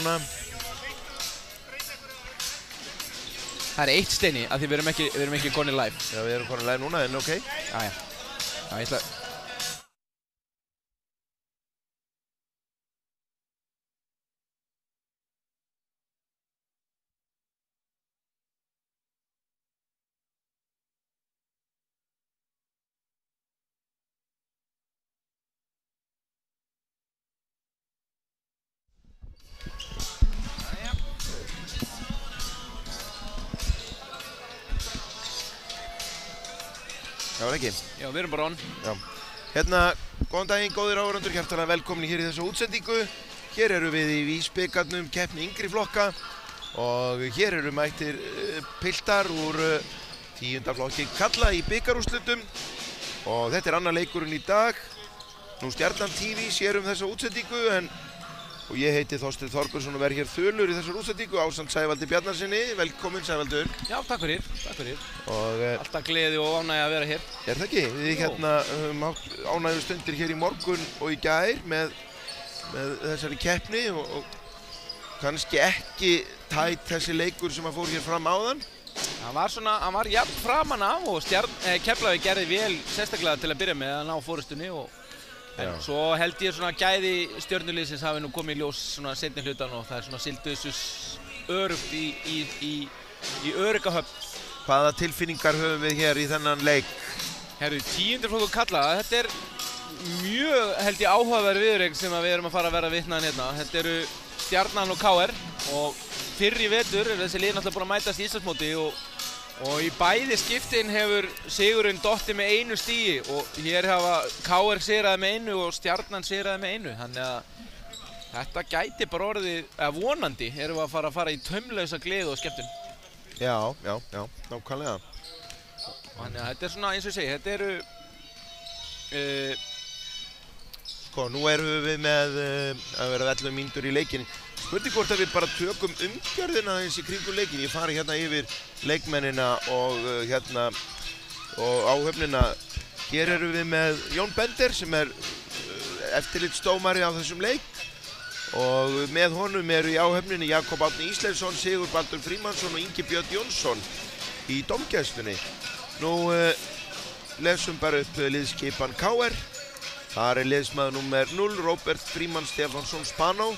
núna. Það eitt steini, af því við erum ekki konið live. Já, við erum konið live núna, en ok. Já, ég ætla... Já, ekki? Já, við erum bara on. Já. Hérna, góðan daginn, góðir áhorfendur, hjartanlega velkomin hér í þessu útsendingu. Hér eru við í Vísbikarnum, keppni yngri flokka og hér eru mættir piltar úr 10. flokki karla í bikarúrslitum og þetta er annar leikurinn í dag. Nú Stjarnan TV sér þessa útsendingu og ég heiti Þorsteinn Þorbjörnsson og verð hér þulur í þessar útsendingu ásamt Sævaldi Bjarnarsinni. Velkomin Sævaldur. Já, takk fyrir. Og, alltaf gleði og ánægja að vera hér. Er það ekki? Við hérna höfum átt ánægju stundir hér í morgun og í gær með þessari keppni og kannski ekki tætt þessi leikur sem að fór hér fram áðan. Hann var jafn framan af og Keflavík gerði vel sérstaklega til að byrja með að ná fórustunni en svo held ég svona gæði stjörnuliðsins hafi nú komið í ljós svona seinni hlutan og það er svona sildu þessu örugt í örugga höfn. Hvaða tilfinningar höfum við hér í þennan leik? Herru, 10. flokkur karla, þetta er mjög held ég áhugaverð viðureign sem við erum að fara að vera vitnaðan hérna. Þetta eru Stjarnan og KR og fyrr í vetur er þessi lið náttúrulega búin að mætast í Íslandsmóti og í bæði skiptin hefur sigurinn dottið með 1 stigi og hér hafa KR sigraði með 1 og Stjarnan sigraði með 1. Þannig að þetta gæti bara orðið, eða vonandi, erum við að fara í taumlausa gleði og skemmtun. Já, nákvæmlega. Þannig að þetta er svona eins og ég segi, þetta eru... Sko, nú erum við með að vera 11 mínútur í leikinni. Spurning hvort að við bara tökum umgjörðina eins í kringum leikin. Ég fari hérna yfir leikmennina og áhöfnina. Hér erum við með Jón Bender sem er eftirlitsdómari á þessum leik og með honum eru í áhöfninni Jakob Árni Ísleifsson, Sigur Baldur Frímannsson og Ingi Björn Jónsson í dómgæslunni. Nú lesum bara upp liðskipan KR. Þar er liðsmaður nummer 0, Róbert Frímann Stefánsson Spanó.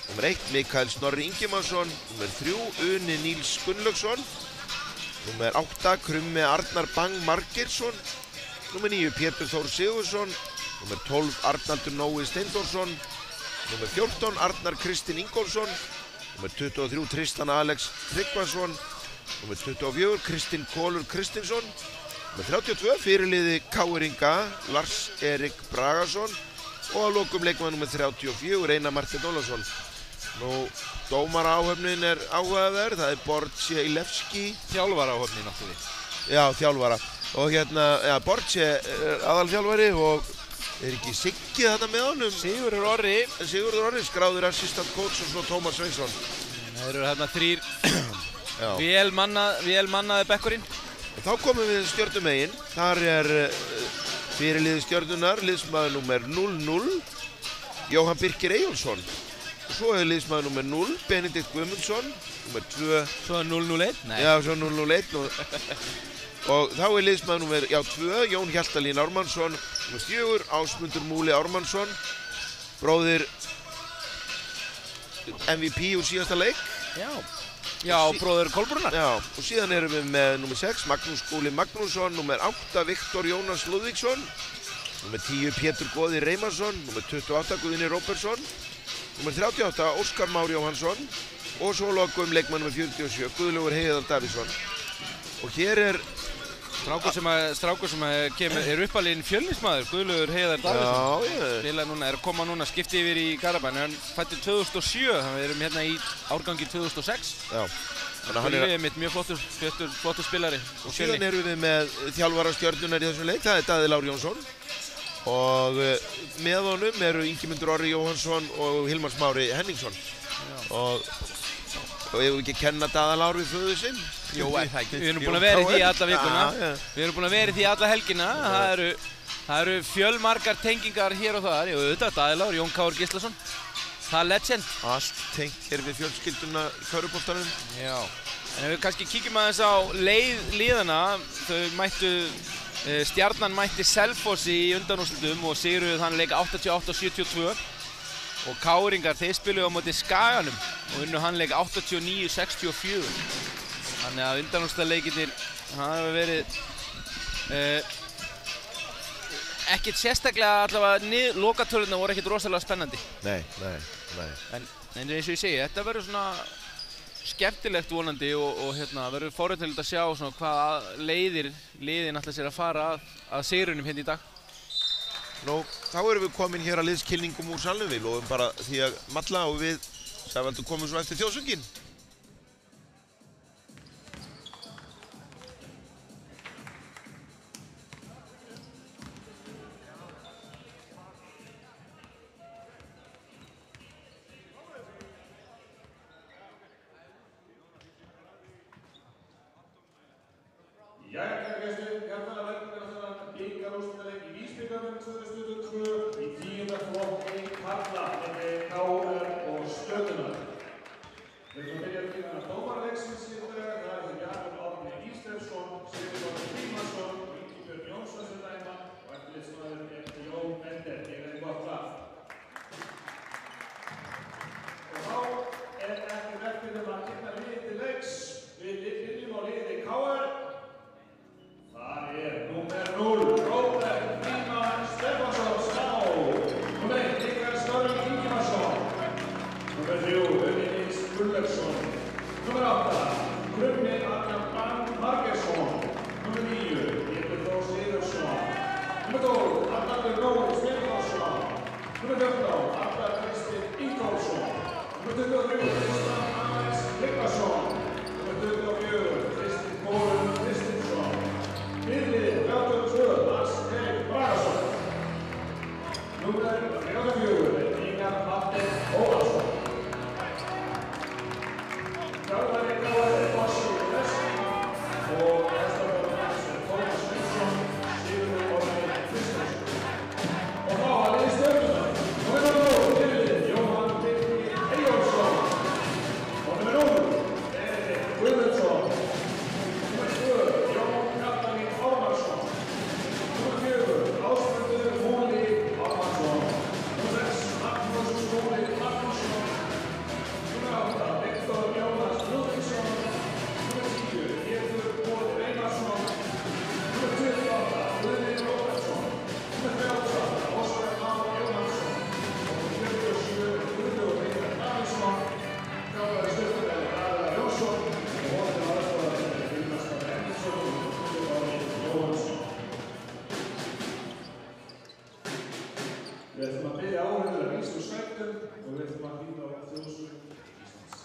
Númer 1, Mikael Snorri Ingimarsson. Númer 3, Uni Níls Gunnlaugsson. Númer 8, Krummi Arnar Bang Margeirsson. Númer 9, Pétur Þór Sigurðsson. Númer 12, Arnaldur Nói Steindórsson. Númer 14, Arnar Kristinn Ingólfsson. Númer 23, Tristan Alex Tryggvason. Númer 24, Kristinn Kolur Kristinsson. Númer 32, fyrirliði KR-inga, Lars Erik Bragason. Og að lokum leikmaður númer 34, Einar Martin Ólafsson. Nú, dómaraáhöfnin er áhugaverð, það er Bortje Ilevski. Þjálfaraáhöfnin áttu við. Já, þjálfara. Og hérna, Bortje er aðalþjálfari og er ekki Siggi þarna með honum? Sigurður Orri, skráður assistant coach og svo Tómas Sveinsson. Það eru hérna 3 vel mannaði bekkurinn. Þá komum við Stjörnumegin. Þar er fyrirliði Stjörnunar, liðsmaður númer 00, Jóhann Birkir Eyjólfsson. Svo er liðsmaður númer 0, Benedikt Guðmundsson, númer 2. Svo 001? Nei. Já, svo 001. Og þá er liðsmaður númer 2, Jón Hjaltalín Ármannsson, númer 4, Ásmundur Múli Ármannsson, bróðir MVP úr síðasta leik. Já, bróður Kolbrúnar. Já, og síðan erum við með númer 6, Magnús Skúli Magnússon, númer 8, Viktor Jónas Lúðvíksson, númer 10, Pétur Góði Reymarsson, númer 28, Guðni Róbertsson, númer 38, Óskar Már Jóhannsson og svo lokum leikmann númer 47, Guðlaugur Heiðar Davíðsson. Og hér er strákur sem er uppalinn Fjölnismaður, Guðlaugur Heiðar Davíðsson. Já, Spila núna, er að koma núna, skipti yfir í Garabæn. Hann fætti 2007, þannig að við erum hérna í árgangi 2006. Já. Guðlaugur er mitt mjög flottur spilari. Og síðan erum við með þjálfara Stjörnunar í þessum leik, það er Daði Lár Jónsson. Og með honum eru Ingimundur Orri Jóhannsson og Hilmar Smári Henningsson. Og ég vil ekki kenna Daða Lár við föður sinn. Jú, það ekki. Við erum búin að vera í því alla vikuna. Við erum búin að vera í því alla helgina. Það eru fjölmargar tengingar hér og þar. Jú, auðvitað Daði Lár, Jón Káur Gíslason. það legend. Allt tengt hér við fjölskylduna í körfuboltanum. Já, en ef við kannski kíkjum aðeins á liðana, þau mættu, Stjarnan mætti Selfossi í undanúrslitum og sigruðu þann leik 88-72 og KR-ingar, þeir spiluðu á móti Skaganum og unnu hann leik 89-64. Þannig að undanúrslitaleikirnir hafa verið ekkert sérstaklega allavega lokatölurnar voru ekkert rosalega spennandi. Nei. En eins og ég segi, þetta verður svona skemmtilegt vonandi og verður forvitnilegt að sjá svona hvað liðin ætla sér að fara að sigrunum hérna í dag. Nú, þá erum við komin hér að liðskilningum úr salnum. Við lofum bara því að malla og við Sævaldur komum svo eftir þjóðsönginn. Jæja, gestir, hjartanlega velkomnir að þennan bikarúrslitaleik í Vísbyggarnum 2022 í 10. flokki karla milli KR og Stjörnunnar. Við ætlum að byrja að kynna dómarleiksins í dag. Það er Jakob Árni Ísleifsson, Sigurður Frímannsson, Ingibjörn Jónsson sem dæma og eftirlitsmaður er Jón Bender. Ég er gott lag. Og þá er ekki verkefni að kynna liðið til leiks. Við byrjum á liði KR. Það er númer 0, Róbert Frímann Stefánsson, Sná. Númer 1, Niklas Snorri Ingimarsson. Númer 3, Önnis Gullarsson. Númer 8, Krummi Arnar Margersson. Númer 9, Pétur Þór Sigurðsson. Númer 12, Arnaldur Nóri Stefánsson. Númer 14, Arnar Kristinn Ingólfsson. Númer 23, Kristján Hannes Tryggvason. Númer 24, Kristinn Kórun Kristinsson. Miðlið 32, Lars Geir Bragason. Númer 34, Ingar Martin Ólason. Þjálfari KR er Bossi Lessi og aðstoðarmaður hans er Tómas Sveinsson, Sigurður Orri Kristjánsson. Og þá að liði Stjörnunnar. Númer 0, miðlið Jóhann Birgir Eyjólfsson. Og númer 0, Erik Guðmundsson. Númer 2, Jón Katlarín Ármannsson. Númer 4, Ásmundur Múli Ármannsson. Númer 6, Magnús Skúli Magnússon. Númer 8, Viktor Jónas Lúðvíksson. Númer 10, Pétur Bóði Reynarsson. Númer 28, Guðni Róbertsson. Númer 38, Óskar Már Jóhannsson. Og númer 47, Guðlaugur Reykjavík Davíðsson. Þjálfari Stjörnunnar er Davíð Jónsson og honum er aðstoðarmaður Hilmar Skafti Erlendsson og Guðlaugur Orri Jóhannsson. Við ætlum að biðja áhorfendur að rísa úr sætum og við ætlum að hlýða á þjóðsöng Íslands.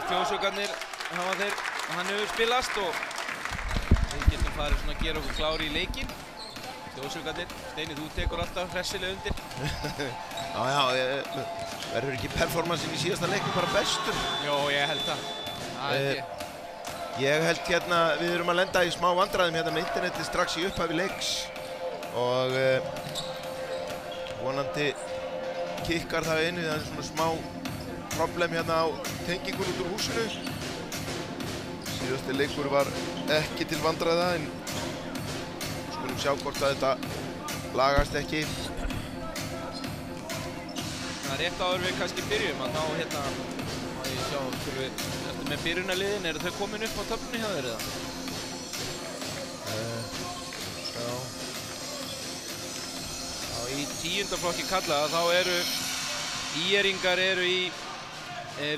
Þjóðsöngvarnir hann hefur spilast og við getum farið svona að gera okkur klári í leikinn. Þjóðsöngvarnir, Steini, þú tekur alltaf hressilega undir. Verður ekki performansin í síðasta leiknum bara bestur? Jó, ég held það. Ég held hérna, við erum að lenda í smá vandræðum hérna með internetið strax í upphafi leiks og vonandi kikkar það inn, það er svona smá problem hérna á tengingun út úr húsinu. Síðasti leikur var ekki til vandræða en skulum sjá hvort að þetta lagast ekki. Það er rétt áður við kannski byrjum að ná hérna, má ég sjá, ertu með byrjunarliðin, eru þau komin upp á töflunni hjá þér eða? Já. Í 10. flokki karla þá eru ÍR-ingar eru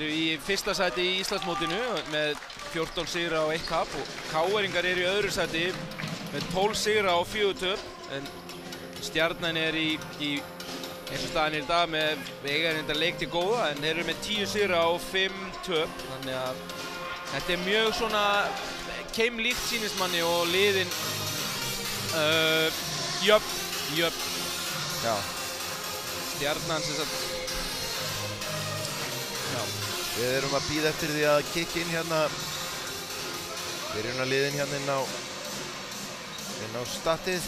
í fyrsta sæti í Íslandsmótinu með 14 sigra og 1 tap og KR-ingar eru í öðru sæti með 12 sigra og 4 töp en Stjarnan er í eins og staðan er í dag með eiga leik til góða en þeir eru með 10 sigra og 5 töp þannig að þetta er mjög svona keimlíkt sýnist manni og liðin jöfn. Já. Stjarnan sem sagt. Já. Við erum að bíða eftir því að kikka inn hérna byrjunarliðin hérna inn á statið.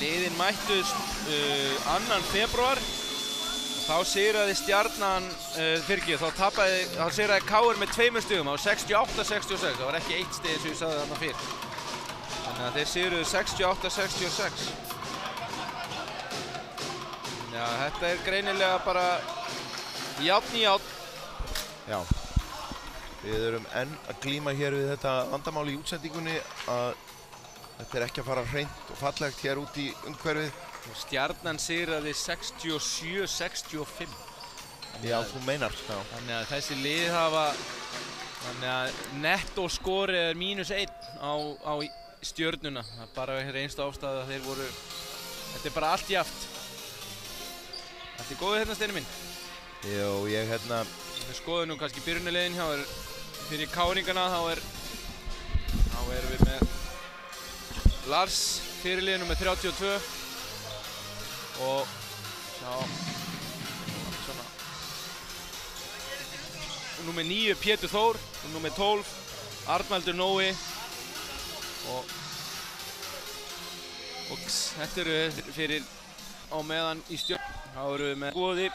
Liðin mættust 2. febrúar. Þá sigraði Stjarnan, þá sigraði KR með 2 stigum á 68-66. Það var ekki 1 stig eins og ég sagði þarna fyrr. Þannig að þeir sigruðu 68-66. Já, þetta er greinilega bara járn í járn. Já. Við erum enn að glíma hér við þetta vandamál í útsendingunni að þetta er ekki að fara hreint og fallegt hér út í umhverfið. Stjarnan sigraði 67-65. Já, þú meinar. Já. Þannig að þessi lið hafa, þannig að nettóskorið er -1 á Stjörnuna. Það er bara einstu ástæða að þeir voru, þetta er bara allt jafnt. Allt er góðið hérna Steini minn. Jó, ég hérna. Við skoðum nú kannski byrjunarliðin hjá þér. Fyrir KR-ingana þá erum við með Lars fyrirliðinu með 32 og svona númer 9 Pétur Þór og númer 12 Arnaldur Nói og þetta eru fyrir á meðan í Stjörn. Þá erum við með Goði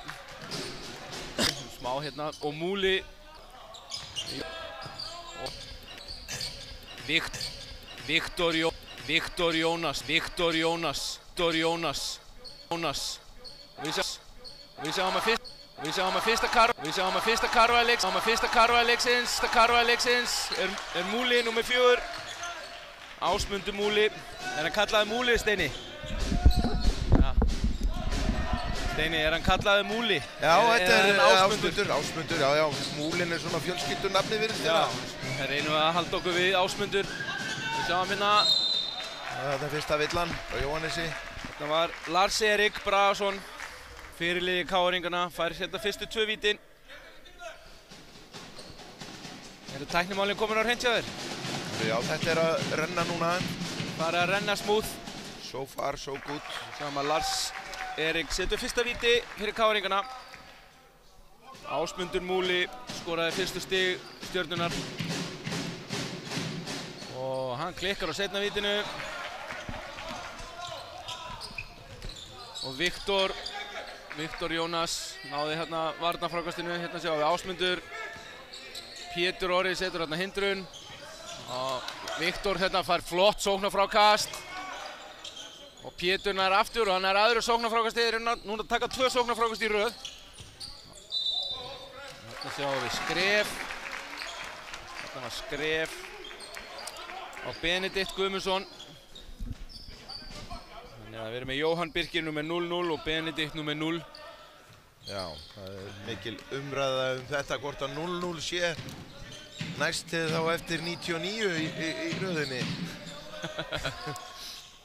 smá hérna og Múli og Viktor Jónas. Við sjáum að fyrsta karvaleiksins er Múli númer 4. Ásmundur Múli. Er hann kallaði Múli, Steini? Ja. Steini, er hann kallaði Múli? Já, þetta er Ásmundur, já. Múlin er svona fjölskyldunafni virðist þér. Það reynum við að halda okkur við Ásmundur. Við sjáum hérna. Þetta er fyrsta villan frá Jóhannesi. Þetta var Lars Erik Bragason, fyrirliði KR-ingana, fær hérna fyrstu 2 vítin. Eru tæknimálin komin á hreint hjá þér? Já, þetta er að renna núna. Farið að renna smooth. So far, so good. Sjáum að Lars Erik setur fyrsta víti fyrir KR-ingana. Ásmundur Múli skoraði fyrstu stig Stjörnunar. Og hann klikkar á seinna vítinu. Og Viktor Jónas náði hérna varnarfrákastinu. Hérna sjáum við Ásmundur. Pétur Orri setur hérna hindrun. Og Viktor hérna fær flott sóknarfrákast. Og Pétur nær aftur og hann er aðru sóknarfrákasti. Þeir eru núna að taka 2 sóknarfrákast í röð. Hérna sjáum við skref. Hérna var skref á Benedikt Guðmundsson. Þannig að við erum með Jóhann Birkir númer 0-0 og Benedikt númer 0. Já, það er mikil umræða þetta hvort að 0-0 sé næst þá eftir 99 í röðinni.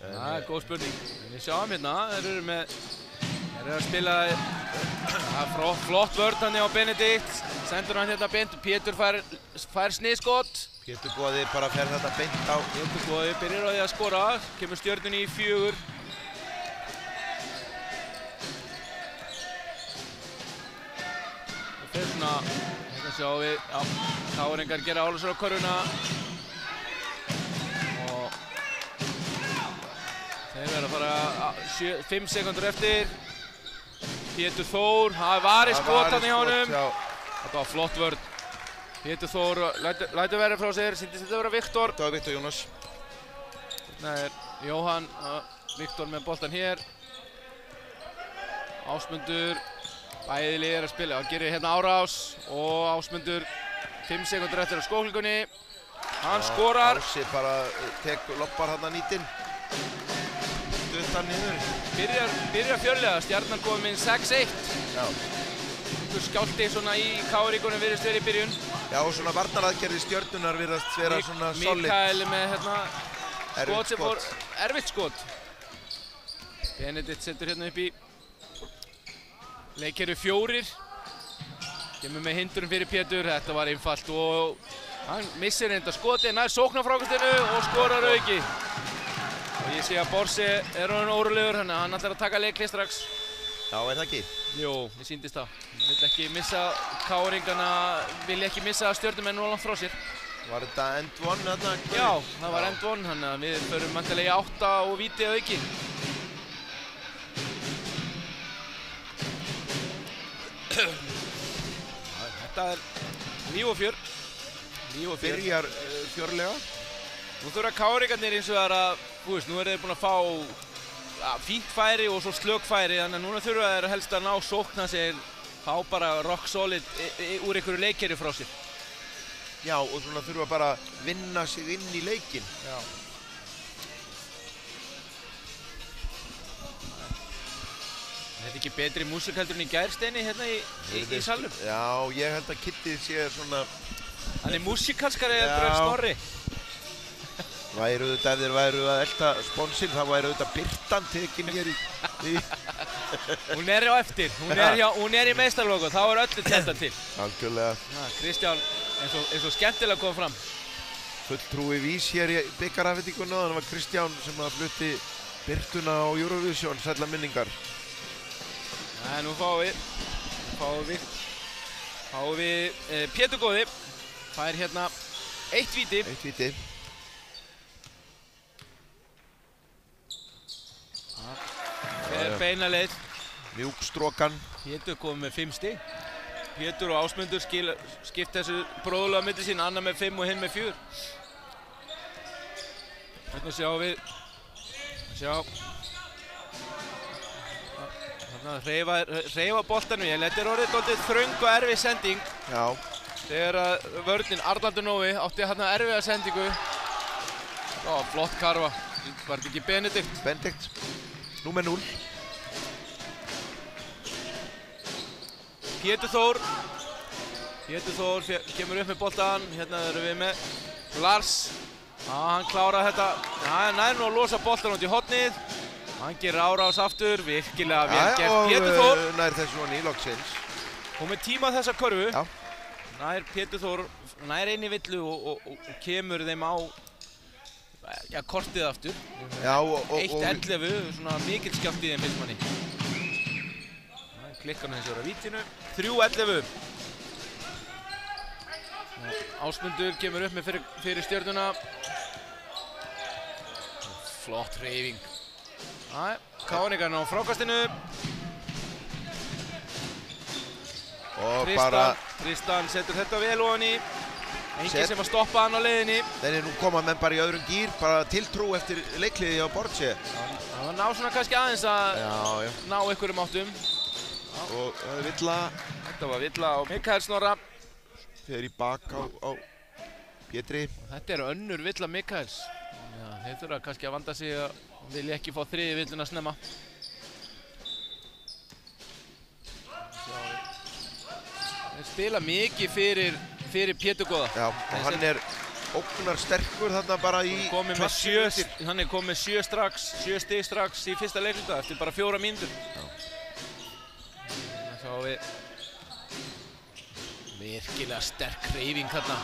Það er góð spurning. Við sjáum hérna, þeir eru að spila flott vörn hann á Benedikt. Sendur hann hérna beint og Pétur fær sniðskot. Pétur Boði bara fer þetta beint á. Pétur Boði byrjar á því að skora, kemur Stjörnunni í 4. Það fer Hérna sjáum við, já, KR-ingar gera álusur á körfuna. Og þeir verða að fara 5 sekúndur eftir. Pétur Þór, það er varið skot hann í honum. Þetta var flott vörn. Pétur Þór lætur verið frá sér, sýndist þetta að vera Viktor. Þetta var Viktor Jónas. Þarna er Jóhann, Viktor með boltan hér. Ásmundur, bæði lið að spila. Það gerir hérna árás og Ásmundur 5 sekúndur eftir á skóklingunni. Hann skorar. Ási bara loppar hann að nýtinn. Stuttar niður. Byrjar fjörlega, Stjarnan komið inn 6-1. Já. Einhver skjálfti svona í KR-íkunum virðist verið í byrjun. Já, og svona varnaraðgerðir Stjörnunar virðast vera svona solid. Mikael með hérna skot sem fór erfitt skot. Benedikt setur hérna upp í. Leik eru 4. Kemur með hindrun fyrir Pétur, þetta var einfalt og hann missir enda skotið, nær sóknarfrákastinu og skorar auki. Og ég sé að Borsi er orðinn órólegur, hann ætlar að taka leikli strax. Já, er það ekki? Jú, mér sýndist það. Vill ekki missa KR-ingana, vilja ekki missa Stjörnumenn nú langt frá sér. Var þetta end one þarna? Já, það var end one, þannig að við förum vantilega í 8 og víti að auki. Þetta er líf og fjör. Byrjar fjörlega. Nú þurfa KR-ingarnir eins og það að, þú veist, nú eru þeir búin að fá fínt færi og svo slök færi, þannig að núna þurfa þeir helst að ná sókna sig, fá bara rock solid úr einhverju leikkerfi frá sér. Já, og svona þurfa bara að vinna sig inn í leikinn. Já. Þetta ekki betri músík heldur en í gærsteini hérna í salnum? Já, ég held að Kittið sé svona... Hann er músíkalskari heldur en Snorri. Væru þetta, ef þeir væru að elta sponsinn, þá væru þetta Birtan tekin hér í... Hún er á eftir, hún er í meistaralogo, þá er öllu tjenta til. Algjörlega. Kristján, eins og skemmtilega kom fram. Fulltrúi Vís hér í bikarafendinguna, þannig var Kristján sem að flutti Birtuna á Eurovision, sælla minningar. Nú fáum við Pétur góði, fær hérna 1 víti. 1 víti. Það er beina leið. Mjúkstrókan. Pétur kom með 5 stig. Pétur og Ásmundur skipt þessu bróðulega milli sín, annar með 5 og hinn með 4. Hérna sjáum við. Þarna hreyfa boltanum. Þetta er orðið dálítið þröng og erfið sending. Já. Þegar að vörnin Arnaldur Nói átti hérna erfiða sendingu. Já, flott karfa. Var þetta ekki Benedikt? Benedikt. Númer 0. Pétur Þór kemur upp með boltan. Hérna erum við með Lars. Hann klárar þetta. Hann nær nú að losa boltan út í hornið. Hann gerir árás aftur. Virkilega vel gert. Pétur Þór. Nær þessu hann í loksins. Og með tíma þessa körfu. Já. Nær Pétur Þór. Nær inn í villu og kemur þeim á kortið aftur. Já, 1-11, svona mikill skjálfti í þeim finnst manni. Klikkar hann þessu á vítinu. 3-11. Ásmundur kemur upp með fyrir Stjörnuna. Flott hreyfing. KR-ingarnir á frákastinu. Tristan setur þetta vel ofan í. Engin sem að stoppa hann á leiðinni. Þeir nú koma menn bara í öðrum gír, bara tiltrú eftir leikliði á Borsi. Það var ná svona kannski aðeins að ná einhverjum áttum. Og það er villa. Þetta var villa á Mikael Snorra. Þeir í bak á Pétri. Þetta er önnur villa Mikaels. Þeir þurfa kannski að vanda sig að vilja ekki fá 3. villuna snemma. Þeir spila mikið fyrir Pétur góða. Já, og hann er ógnarsterkur þarna bara í klassi. Hann er komið með 7 stig strax í fyrsta leikluta eftir bara 4 mínútur. Þannig að sjáum við virkilega sterk hreyfing þarna.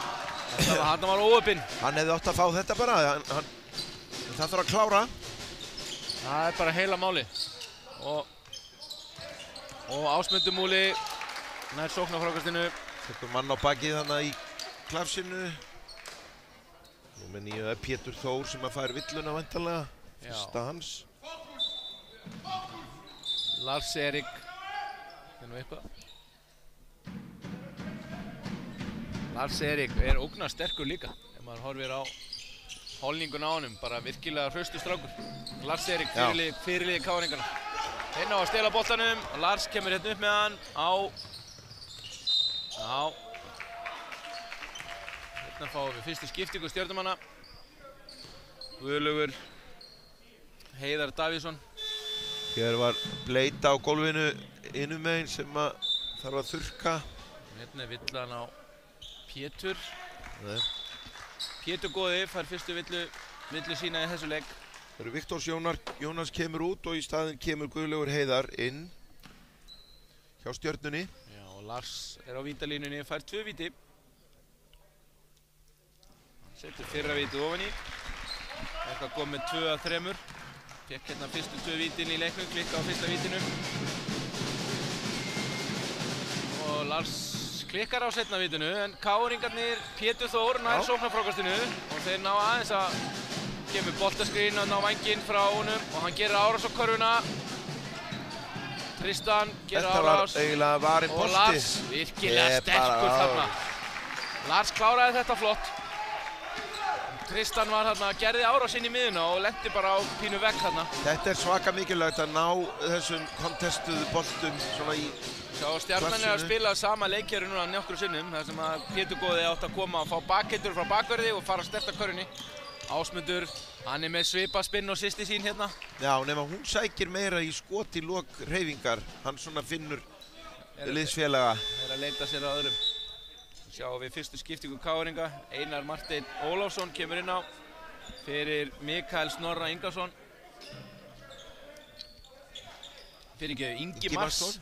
Hann var óöpinn. Hann hefði átt að fá þetta bara. Það þarf að klára. Það er bara heila máli. Og Ásmundur Múli nær sóknarfrákastinu. Tekur mann á bakið þannig í klafsinu. Nú með nýju Pétur Þór sem að fær villuna væntanlega. Fyrsta hans. Lars Erik. Er nú eitthvað? Lars Erik er ógnarsterkur líka. Ef maður horfir á holningun á honum, bara virkilega hraustur strákur. Lars Erik fyrirliði KR-ingana. Hinn á að stela boltanum og Lars kemur hérna upp með hann á... Já. Hérna fáum við fyrstu skiptingu stjörnumanna. Guðlaugur Heiðar Davíðsson. Hér var bleita á gólfinu innum megin sem að þarf að þurrka. Hérna er villan á Pétur. Nei. Pétur góði fær fyrstu villu sína í þessu leik. Það eru Viktors Jónas kemur út og í staðinn kemur Guðlaugur Heiðar inn hjá stjörnunni. Já, og Lars er á vítalínunni, fær 2 víti. Hann setur fyrra vítið ofan í. Eitthvað kom með 2 af 3. Fekk hérna fyrstu 2 vítin í leiknum, klikka á fyrsta vítinu. Og Lars klikkar á seinna vítinu, en KR-ingarnir Pétur Þór nær sóknarfrákastinu og þeir ná aðeins að kemur boltaskrín og ná vænginn frá honum og hann gerir árás á körfuna. Tristan gerir árás. Þetta var eiginlega varinn bolti. Og Lars virkilega sterkur þarna. Lars kláraði þetta flott. Tristan var þarna, gerði árás inn í miðuna og lenti bara á pínu vegg þarna. Þetta er svaka mikilvægt að ná þessum kontestuðu boltum svona í Sjá, Stjarnan er að spila sama leikjari núna nokkrum sinnum, þar sem að Pétur góði átt að koma og fá bakheitur frá bakverði og fara sterkt að körfunni. Ásmundur, hann er með svipaspinn og systi sín hérna. Já, nema hún sækir meira í skot í lok hreyfingar. Hann svona finnur liðsfélaga. Er að leita sér að öðrum. Sjáum við fyrstu skiptingu KR-inga. Einar Marteinn Ólafsson kemur inn á fyrir Mikael Snorra Ingarsson. Fyrirgefðu Ingi Mars.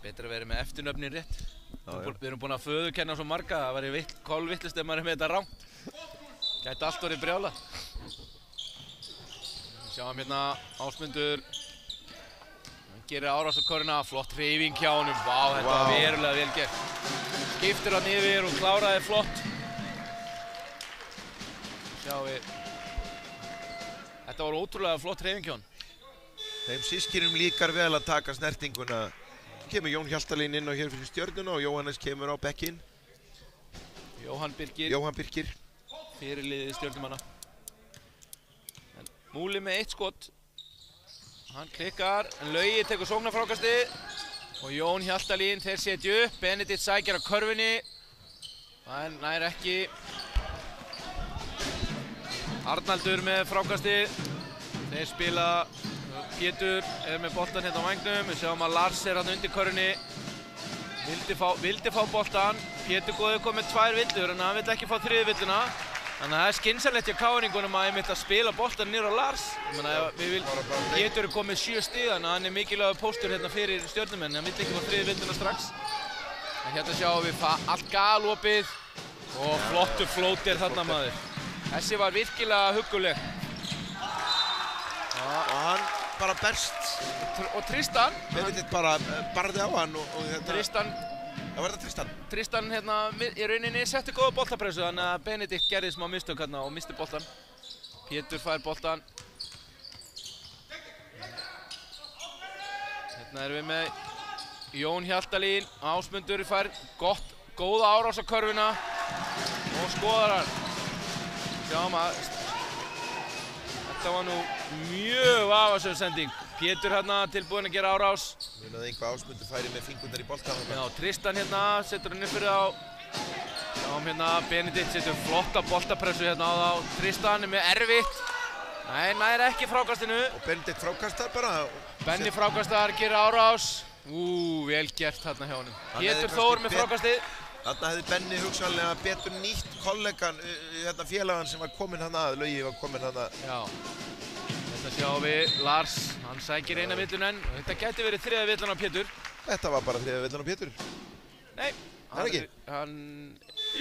Betra að vera með eftirnöfnin rétt. Við erum búin að föðurkenna svo marga, það væri kolvittlust ef maður er með þetta rangt. Gæti allt orðið brjála. Sjáum hérna Ásmundur. Hann gerir árás á körfuna, flott hreyfing hjá honum. Vá, þetta var verulega vel gert. Skiptir hann yfir og kláraði flott. Sjáum við. Þetta var ótrúlega flott hreyfing hjá hann. Þeim systkinum líkar vel að taka snertinguna. Kemur Jón Hjaltalín inn á hér fyrir stjörnuna og Jóhannes kemur á bekkinn. Jóhann Birkir. Fyrirliði stjörnumanna. Múli með 1 skot. Hann klikkar, en Laugi tekur sóknarfrákastið. Og Jón Hjaltalín, þeir setja upp. Benedikt sækir á körfunni. Það nær ekki. Arnaldur með frákastið. Þeir spila. Pétur er með boltan hérna á vængnum. Við sjáum að Lars er hann undir körfunni. Vildi fá boltan. Pétur góði kom með 2 villur en hann vill ekki fá 3. villuna. Þannig að það er skynsamlegt hjá KR-ingunum að einmitt að spila boltan niður á Lars. Pétur er komið 7 stig, þannig að hann er mikilvægur póstur hérna fyrir stjörnumenn. Hann vill ekki fá 3. villuna strax. En hérna sjáum við allt galopið og flottur flótir þarna maður. Þessi var virkilega hugguleg. Og hann bara berst. Og Tristan. Benedikt bara barði á hann og hérna. Tristan. Það var þetta Tristan. Tristan hérna í rauninni setti góða boltapressu þannig að Benedikt gerði smá mistök hérna og misti boltan. Pétur fær boltan. Hérna erum við með Jón Hjaltalín. Ásmundur fær góða árás á körfuna og skoðar hann. Sjáum að þetta var nú mjög vafasöm sending. Pétur hérna tilbúinn að gera árás. Munaði einhvað Ásmundur færi með fingurnar í boltan. Já, Tristan hérna setur hann upp fyrir á. Sjáum hérna Benedikt setur flotta boltapressu hérna á þá. Tristan er með erfitt. Nei, nær ekki frákastinu. Og Benedikt frákastar bara. Benni frákastar, gerir árás. Vel gert hérna hjá honum. Pétur Þór með frákastið. Þarna hefði Benni hugsanlega betur nýtt kollegan, hérna félagann sem var kominn hann að. Laugi var kominn hann að. Já. Þetta sjáum við Lars, hann sækir eina villun enn. Þetta gæti verið 3. villan á Pétur. Þetta var bara 3. villan á Pétur. Nei. Það ekki?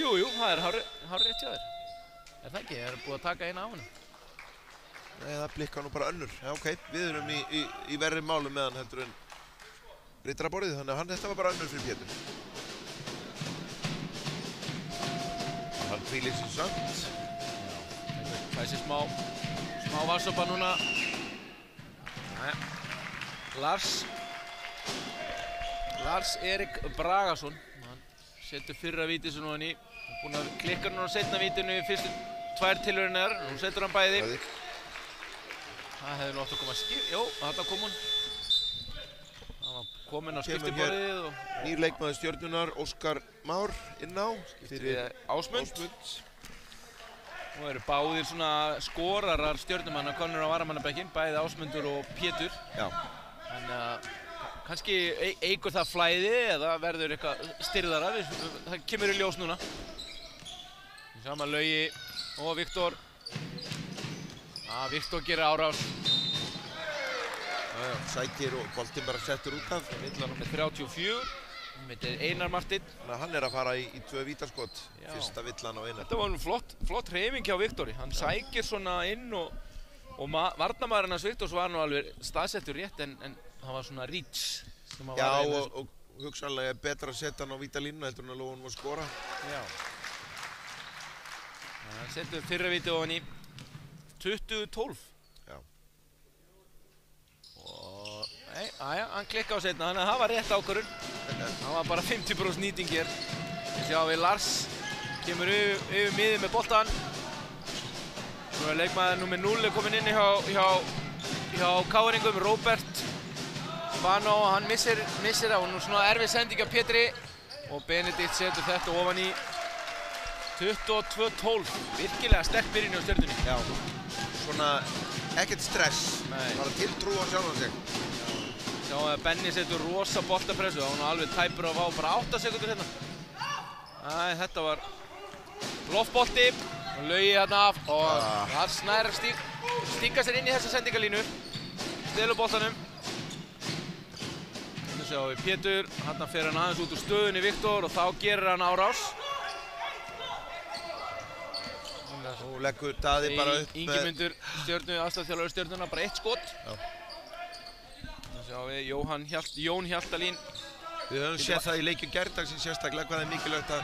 Jú, það er hárrétt hjá þér. Er það ekki? Er búið að taka eina á hann? Nei, það blikkar nú bara önnur. Já, ok. Við erum í verri málum með hann heldur en rittaraborðið, þannig að þetta var bara önnur fyrir Pétur. hvílir sér samt. Fæsir smá vatnsopa núna. Lars Erik Bragason. Hann setur fyrra víti sem nú hann í. Hann búinn að klikka núna á seinna vítinu í fyrstu 2 tilrauninnar. Nú setur hann bæði. Það hefði nú átt að koma Jú, þarna kom hún. Það var komin á skiptiborðið og... Nýr leikmaður Stjörnunnar, Óskar Már, inná. Fyrir Ásmund. Nú eru báðir svona skorarar Stjörnumanna komnir á varamannabekkin, bæði Ásmundur og Pétur. Já. Þannig að kannski eykur það flæði eða verður eitthvað styrðara. Það kemur í ljós núna. Sama Laugi og Viktor. Viktor gerir árás. Sækir og boltinn bara settur út af. Villan með 34. Þetta er Einar Martin. Þannig að hann er að fara í 2 vítaskot. Fyrsta villan á Einar. Þetta var flott hreyfing hjá Viktori. Hann sækir svona inn og varnarmaðurinn hans Viktors var nú alveg staðsettur rétt en hann var svona reach. Já, og hugsanlega er betra að setja hann á vítalínuna heldur en að lofa honum að skora. Já. Hann setur fyrra víti ofan í 20-12. Já. Og, hann klikka á seinna, þannig að það var rétt ákvörðun. Það var bara 50% nýting hér. Sjáum við Lars, kemur yfir miðið með boltan. Nú er leikmaður númer 0 kominn inn hjá Káringum, Róbert Bano, hann missir það og nú svona erfið sending af Pétri og Benedikt setur þetta ofan í 22-12. Virkilega sterk byrjun hjá Stjörnunni. Já. Svona ekkert stress. Nei. Bara tiltrú á sjálfan sig. Sjáum að Benni setur rosa boltapressu, hann var alveg tæpur á bara 8 sekundur hérna. Þetta var loftbolti og Laugi hérna af og Lars nær stíka sér inn í þessa sendingalínu. Stelur boltanum. Nú sjáum við Pétur, hérna fer hann aðeins út úr stöðunni Viktor og þá gerir hann árás. Nú leggur Daði bara upp með... Ingimundur aðstæðarþjálfari Stjörnunnar, bara 1 skot. Já. Nú sjáum við Jón Hjaltalín. Við höfum séð það í leikjum gærdagsins sérstaklega hvað er mikilvægt að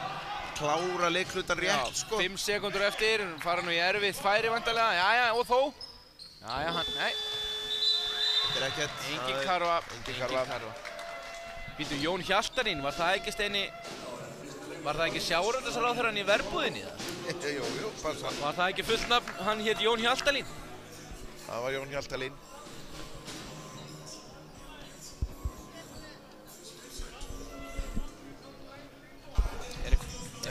klára leiklutan rétt, sko. 5 sekúndur eftir, fara nú í erfið færi vantarlega, jæja, og þó. Jæja, nei. Þetta er ekkert. Engin karfa. Býtu, Jón Hjaltalín, var það ekki Steini, var það ekki sjávarútvegsráðherrann í verbúðinni það? Jú, passa. Var það ekki fullt nafn, hann hét Jón Hjaltalín? Það var Jón Hjaltalín.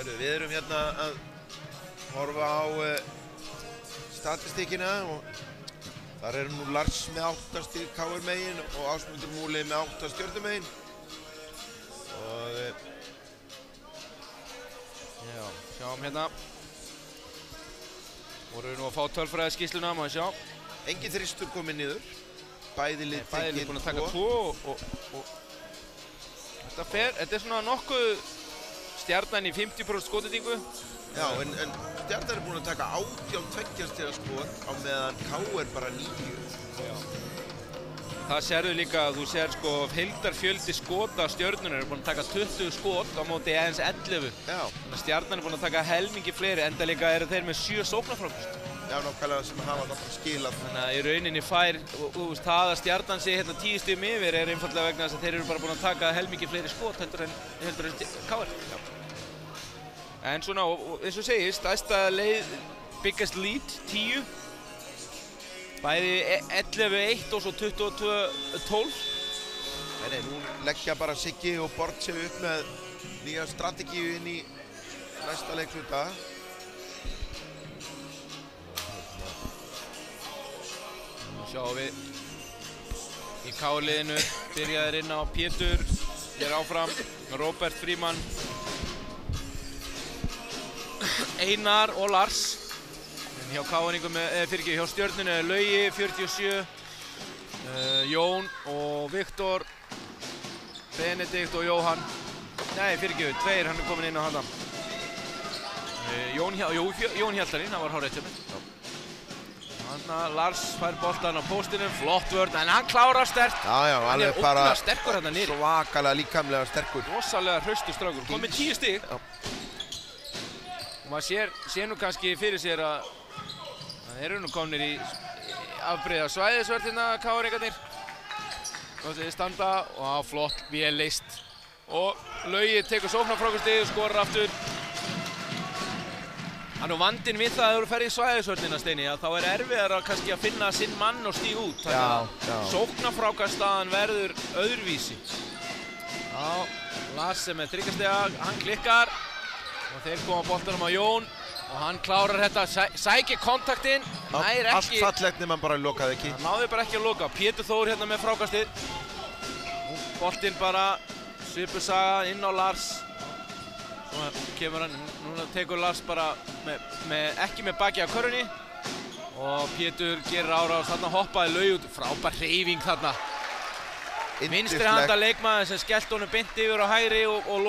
Við erum hérna að horfa á statistíkina og þar eru nú Lars með 8 stig KR megin og Ásmundur Múli með 8 Stjörnu megin. Og já, sjáum hérna. Voru nú að fá tölfræðiskýrsluna, má ég sjá. Engin þristur komið niður. Bæði lið tekið búin að taka 2 og þetta er svona nokkuð Stjarnan í 50% skotendingu. Já, en Stjarnan er búin að taka 18 tveggjastiga skot á meðan KR bara 9. Já. Það sérðu líka að þú sér sko heildarfjöldi skota Stjörnunnar er búin að taka 20 skot á móti aðeins 11. Já. Þannig að Stjarnan er búin að taka helmingi fleiri, enda líka eru þeir með 7 sóknarfrákast. Já, nákvæmlega sem hafa það bara skilað. Þannig að í rauninni fær, það að Stjarnan sé hérna 10 stigum yfir er einfaldlega vegna þess að þeir eru bara búin að taka helmingi fleiri skot heldur en KR. En svona, eins og segist, stærsta leið, biggest lead, 10. Bæði 11-1 og svo 22-12. Nei, nú leggja bara Siggi og Bortsev upp með nýja strategíu inn í næsta leikluta. Nú sjáum við í K-liðinu, byrjaðir inn á Pétur, hér áfram, Róbert Frímann, Einar og Lars. En hjá K-ningum, hjá Stjörnunni er Laugi, 47, Jón og Viktor, Benedikt og Jóhann. Nei, tveir, hann er komin inn á hana. Jón Hjaltalín, það var hárrétt hjá mig. Þannig að Lars fær boltan á póstinu, flott vörn, en hann klárar sterkt. Já, hann er ótrúlega sterkur hérna niður. Svakalega líkamlega sterkur. Rosalega hraustur strákur, komið 10 stig. maður sér nú kannski fyrir sér að þeir eru nú komnir í afbrigða svæðisvörðina, KR-ingarnir. Og þeir standa og flott, vel leyst. Og Laugi tekur sóknarfrákastið og skorar aftur. Nú vandinn við það að þú ferð í svæðisvörðina, Steini, að þá er erfiðara kannski að finna sinn mann og stíga út. Þannig að sóknarfrákastaðan verður öðruvísi. Já, Lars sem er þriggjastiga, hann klikkar. Og þeir koma boltanum á Jón. Og hann klárar þetta, sækir kontaktinn, nær ekki. Allt fallegt nema hann bara lokaði ekki. Hann náði bara ekki að loka. Pétur Þór hérna með frákastið. Boltinn bara svipusaga inn á Lars. Svo kemur hann, núna tekur Lars bara ekki með baki af körfunni. Og Pétur gerir árás, þarna hoppaði Laugi út. Frábær hreyfing þarna. Vinstri handa leikmaður sem skellt honum beint yfir á hægri og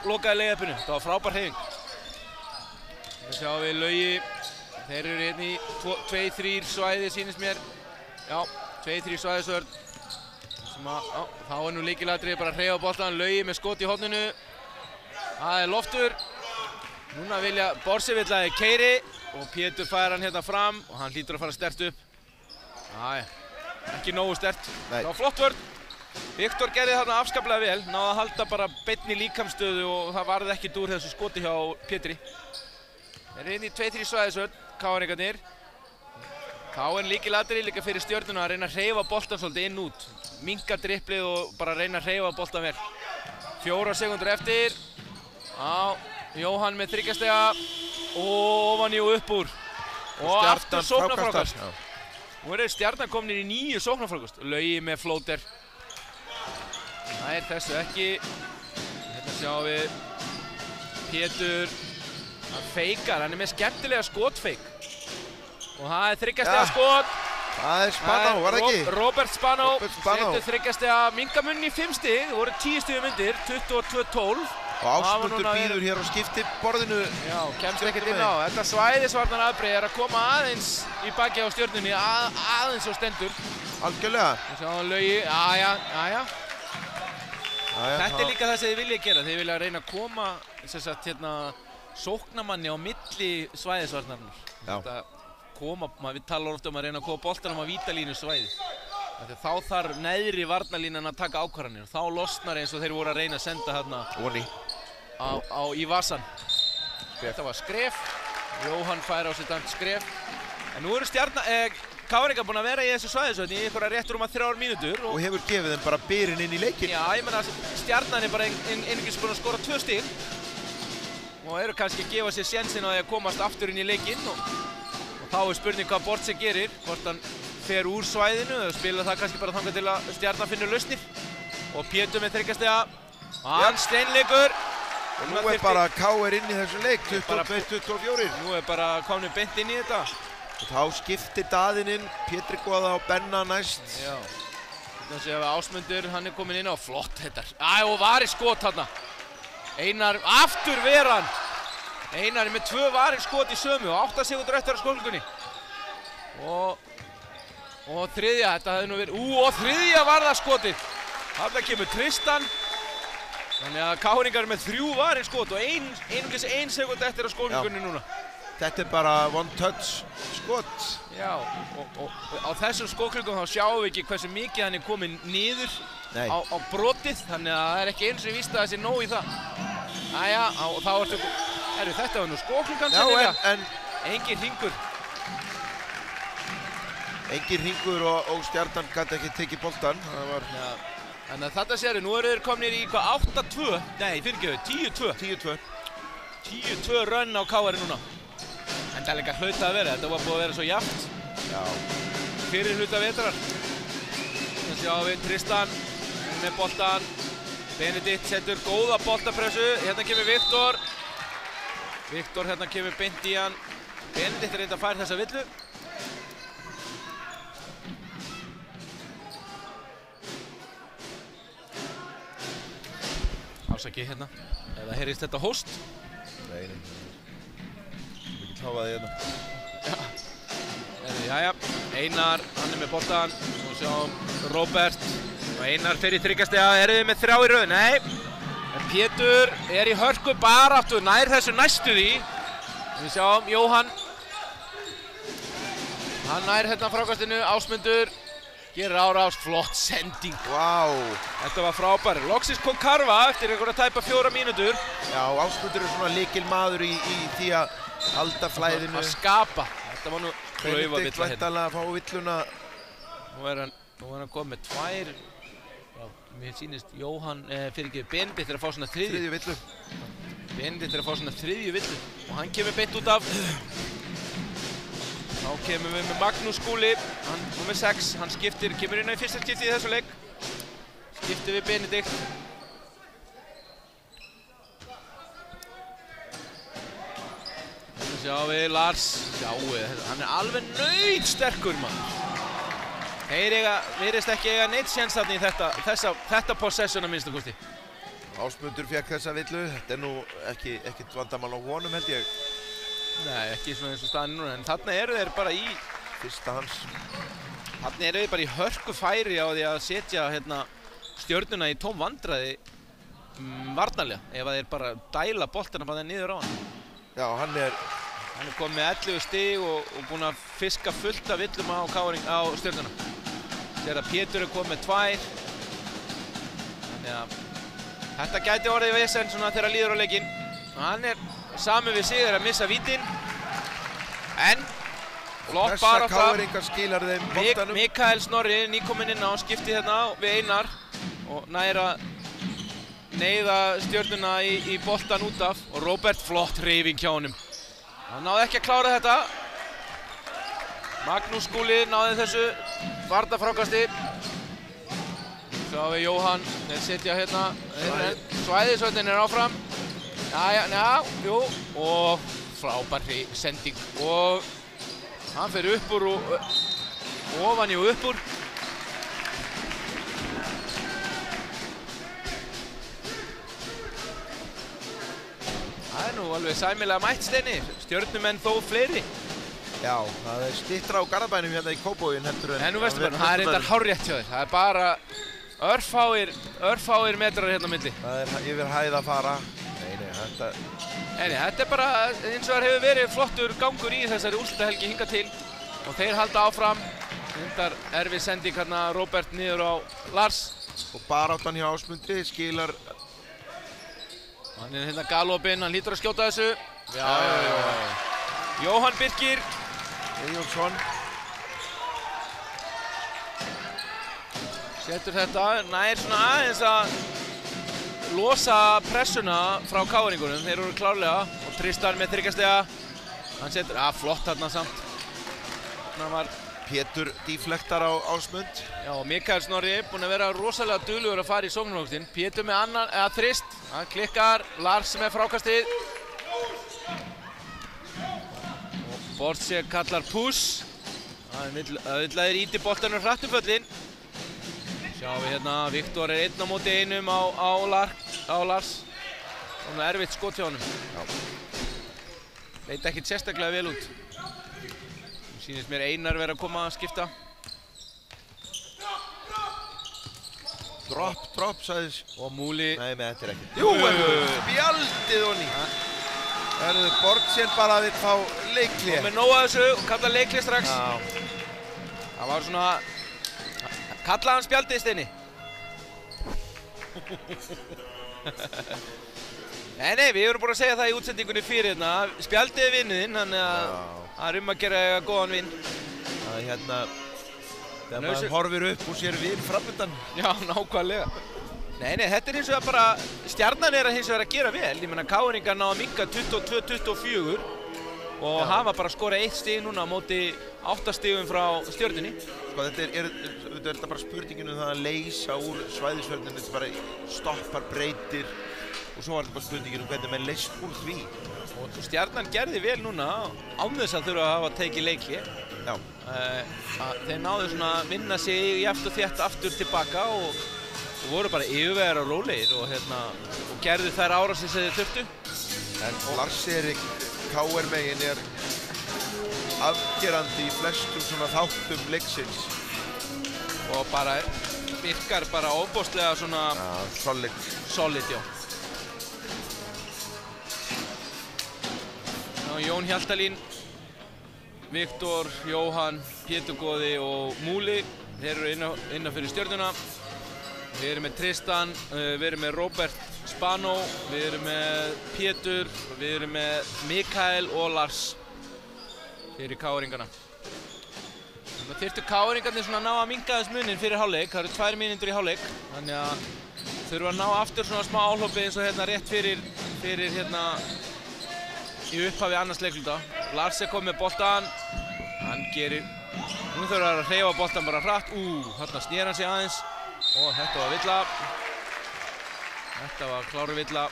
lokaði layupinu. Það var frábær hreyfing. Það sjáum við Laugi, þeir eru hérna í 2-3 svæði sýnist mér. Já, 2-3 svæðisvörn. Þá er nú lykilatriði bara að hreyfa boltan. Laugi með skot í horninu. Það er Loftur. Núna vilja Borsevillaði keiri og Pétur fær hann hérna fram og hann hlýtur að fara sterkt upp. Æ, ekki nógu sterkt. Það var flott vörn. Viktor gerði þarna afskaplega vel, náði að halda bara beinni líkamsstöðu og það varði ekkert úr þessu skoti hjá Pétri. Þeir eru inn í 2-3 svæðisvörn, KR-ingarnir. Þá er lykilatriði líka fyrir Stjörnuna að reyna að hreyfa boltan svolítið inn út. Minnka driplið og bara reyna að hreyfa boltan vel. 4 sekúndur eftir. Já, Jóhann með þriggjastiga. Ofan í og upp úr. Og aftur sóknarfrákast. Nú eru Stjarnan komin í 9 sóknarfrákast. Laugi með flóter. Það er þessu ekki. Hérna sjáum við Pétur. Hann feikar, hann er með skemmtilega skotfeik. Og það er þriggjastiga skot. Það er Spanó, var það ekki? Robert Spanó setur þriggjastiga, minka munni í 5 stig. Það voru 10 stigum undir, 22-12. Og Ásmundur býður hér á skiptiborðinu. Já, kemst ekkert inn á. Þetta svæðisvarnar afbrigði er að koma aðeins í baki á Stjörnunni, aðeins og stendur. Algjörlega. Við sjáum Laugi, aðja. Þetta er líka það sem þið vilja gera. Þið vilja reyna að koma sóknamanni á milli svæðisvarnarnar. Við tala ofta um að reyna að koma boltanum á vítalínu svæði. Þá þarf neðri varnarlínan að taka ákvarðanir. Þá losnar eins og þeir voru að reyna að senda hérna í vasan. Þetta var skref. Jóhann fær á sitt dæmt skref. En nú eru KR búin að vera í þessu svæðisvörn í einhverja rétt rúma 3 mínútur. Og hefur gefið þeim bara byrinn inn í leikinn. Já, ég meina Stjarnan er bara einungis búin að skora 2 stig. Og eru kannski að gefa sér sénsinn á því að komast aftur inn í leikinn. Og þá er spurning hvað Bortse gerir. Hvort hann fer úr svæðinu og spila það kannski bara þangað til að Stjarnan finnur lausnir. Og Pétur með þriggjastiga. Hann steinleikur. Og nú er bara KR inn í þessu leik, 22-24. Nú er bara komin beint inn í þetta. Og þá skiptir Daðinn inn, Pétri Góða og Benna næst. Já. Þetta séum við Ásmundur, hann er komin inn á flott þetta. Og vari skot þarna. Einar, aftur veran. Einar er með 2 varin skot í sömu og 8 sekúndur eftir á skotklukkunni. Og þriðja, þetta hefði nú verið, og þriðja var það skotið. Þarna kemur Tristan. Þannig að KR-ingar er með 3 varin skot og einungis 1 sekúnd eftir á skotklukkunni núna. Þetta er bara one touch skot. Já, og á þessum skotklukkum þá sjáum við ekki hversu mikið hann er komin niður á brotið. Þannig að það er ekki eins og víst að það sé nóg í það. Æja, og þá þetta var nú skotklukkan sennilega. En engin hringur. Engin hringur og Stjarnan gat ekki tekið boltan. Þannig að þetta séru, nú eru þeir komnir í hvað 8-2, nei fyrirgefðu, 10-2. 10-2 rönn á KR núna. En það er líka hlaut að vera, þetta var búið að vera svo jafnt. Já. Fyrir hluta vetrar. Þannig sjáum við Tristan með boltan. Benedikt setur góða boltapressu, hérna kemur Viktor. Viktor hérna kemur beint í hann. Benedikt reynda að færa þessa villu. Ásaki hérna, eða heyrist þetta hóst? Nei. Ekki kláfaði hérna. Jæja, Einar, hann er með boltan. Svo sjáum Robert. Og Einar fer í þriggjastiga, eru þið með 3 í röð? Nei. En Pétur er í hörku baráttu, nær þessu næstu því. Við sjáum Jóhann. Hann nær hérna frákastinu, Ásmundur gerir árás, flott sending. Vá. Þetta var frábær. Loksins kom Karfa eftir einhverja tæpa 4 mínútur. Já, Ásmundur svona lykilmaður í því að halda flæðinu. Að skapa. Þetta var nú klaufa Benedikt villa hérna. væntanlega að fá villuna. Nú er hann komið með 2. Já, mér sýnist Jóhann, Benedikt er að fá svona 3. Þriðju villu. Benedikt er að fá svona 3. villu. Og hann kemur beint út af. Þá kemur við með Magnús Skúli, hann númer 6, hann kemur inn á í fyrsta skipti í þessu leik. Skiptir við Benedikt. Þannig sjáum við Lars, hann er alveg nautsterkur maður. Þeir virðist ekki eiga neitt séns þarna í þetta possession að minnsta kosti. Ásmundur fékk þessa villu, þetta er nú ekkert vandamál á honum held ég. Nei, ekki svona eins og staðan núna, en þarna eru þeir bara í Fyrsta hans. Þarna eru þeir bara í hörku færi á því að setja hérna Stjörnuna í tóm vandræði varnarlega, ef að þeir bara dæla boltana bara niður á hann. Já, hann er komið með 11 stig og búinn að fiska fullt af villum á Stjörnuna. Sér að Pétur er komið með 2. Þannig að þetta gæti orðið vesen svona þegar líður á leikinn. Hann er sami við sig að missa vítin. En flott bara þessa KR-ingar skilar þeim boltanum. Mikael Snorri nýkominn inn á, skipti hérna við Einar og næra neyða Stjörnuna í boltan út af og Róbert flott hreyfing hjá honum. Hann náði ekki að klára þetta. Magnús Skúli náði þessu varnarfrákasti. Svo við Jóhann, þeir setja hérna svæðisvöldin er áfram. Jú, og frábær sending og hann fer upp úr og ofan í og upp úr. Það er nú alveg sæmilega mætt Steini, Stjörnumenn þó fleiri. Já, það er styttra á Garðabænum hérna í Kópavoginn heldur en... En nú Vesturbænum, það er reyndar hárrétt hjá þér. Það er bara örfáir metrar hérna á milli. Það er yfir hæð að fara. Nei, þetta er bara eins og það hefur verið flottur gangur í þessari úrslitahelgi hingað til og þeir halda áfram. Reyndar erfið sending hérna Róbert niður á Lars. Og baráttan hjá Ásmundi skilar... Hann er hérna galopinn, hann hlýtur að skjóta þessu. Já. Jóhann Birkir. Eyjólfsson. Setur þetta, nær svona aðeins að losa pressuna frá KR-ingunum. Þeir eru klárlega og Tristan með 3 stiga. Hann setur, flott þarna samt. Þarna var Pétur díflektar á Ásmund. Já, og Mikael Snorri búinn að vera rosalega duglegur að fara í sóknarvöxtinn. Pétur með annan, Trist, hann klikkar, Lars með frákastið. Og Bortse kallar push. Það vill að þeir íti boltanum hratt um föllin. Sjáum við hérna, Viktor er 1 á móti 1 á Lars. Og með erfitt skot hjá honum. Leit ekkert sérstaklega vel út. Sýnist mér Einar vera að koma að skipta. Drop, sagðis. Og Múli. Nei, með þetta er ekki. Jú, spjaldið honni. Erðu Bortsen bara að við fá leikli. Og með nóg að þessu og kalla leikli strax. Já. Það var svona... Kallaði hann spjaldið, Steini. Nei, við erum búin að segja það í útsendingunni fyrir hérna. Spjaldið er vinnuðinn, þannig að það er að gera góðan vinn. Það er hérna, þegar maður horfir upp og sér vinn framöndan. Já, nákvæmlega. Nei, þetta er hins vegar bara, Stjarnan er hins vegar að gera vel. Ég meina, KR-ingar ná að minnka 22-24 og hafa bara skorað 1 stig núna á móti 8 stigum frá Stjörnunni. Sko, þetta er bara spurningin um það að leysa úr svæðisvörnum, þetta bara stoppar, breytir. Og svo var þetta bara spurningin um hvernig menn leist úr því. Og Stjarnan gerði vel núna án þess að þurfa að hafa tekið leikli. Já. Þeir náðu svona að vinna sig jafnt og þétt aftur tilbaka og voru bara yfirvegar og rólegir og gerðu þær árásir sem þeir þurftu. En Lars-Erik KR megin er afgerandi í flestum svona þáttum leiksins. Og bara virkar bara ofboðslega svona... Já, solid, já. Já, Jón Hjaltalín, Viktor, Jóhann, Pétur Góði og Múli. Þeir eru innan fyrir Stjörnuna. Við erum með Tristan, við erum með Robert Spano, við erum með Pétur, við erum með Mikael og Lars fyrir KR-ingana. Það þyrftu KR-ingarnir svona að ná að minnka þess munin fyrir hálfleik. Það eru 2 mínútur í hálfleik, þannig að þurfa að ná aftur svona smá áhlaupi eins og hérna rétt fyrir hérna í upphafi annars leikluta. Lars er komið með boltan, hann gerir, nú þurfa að hreyfa boltan bara hratt, þarna snýr hann sig aðeins. Og þetta var villa. Þetta var kláru villa.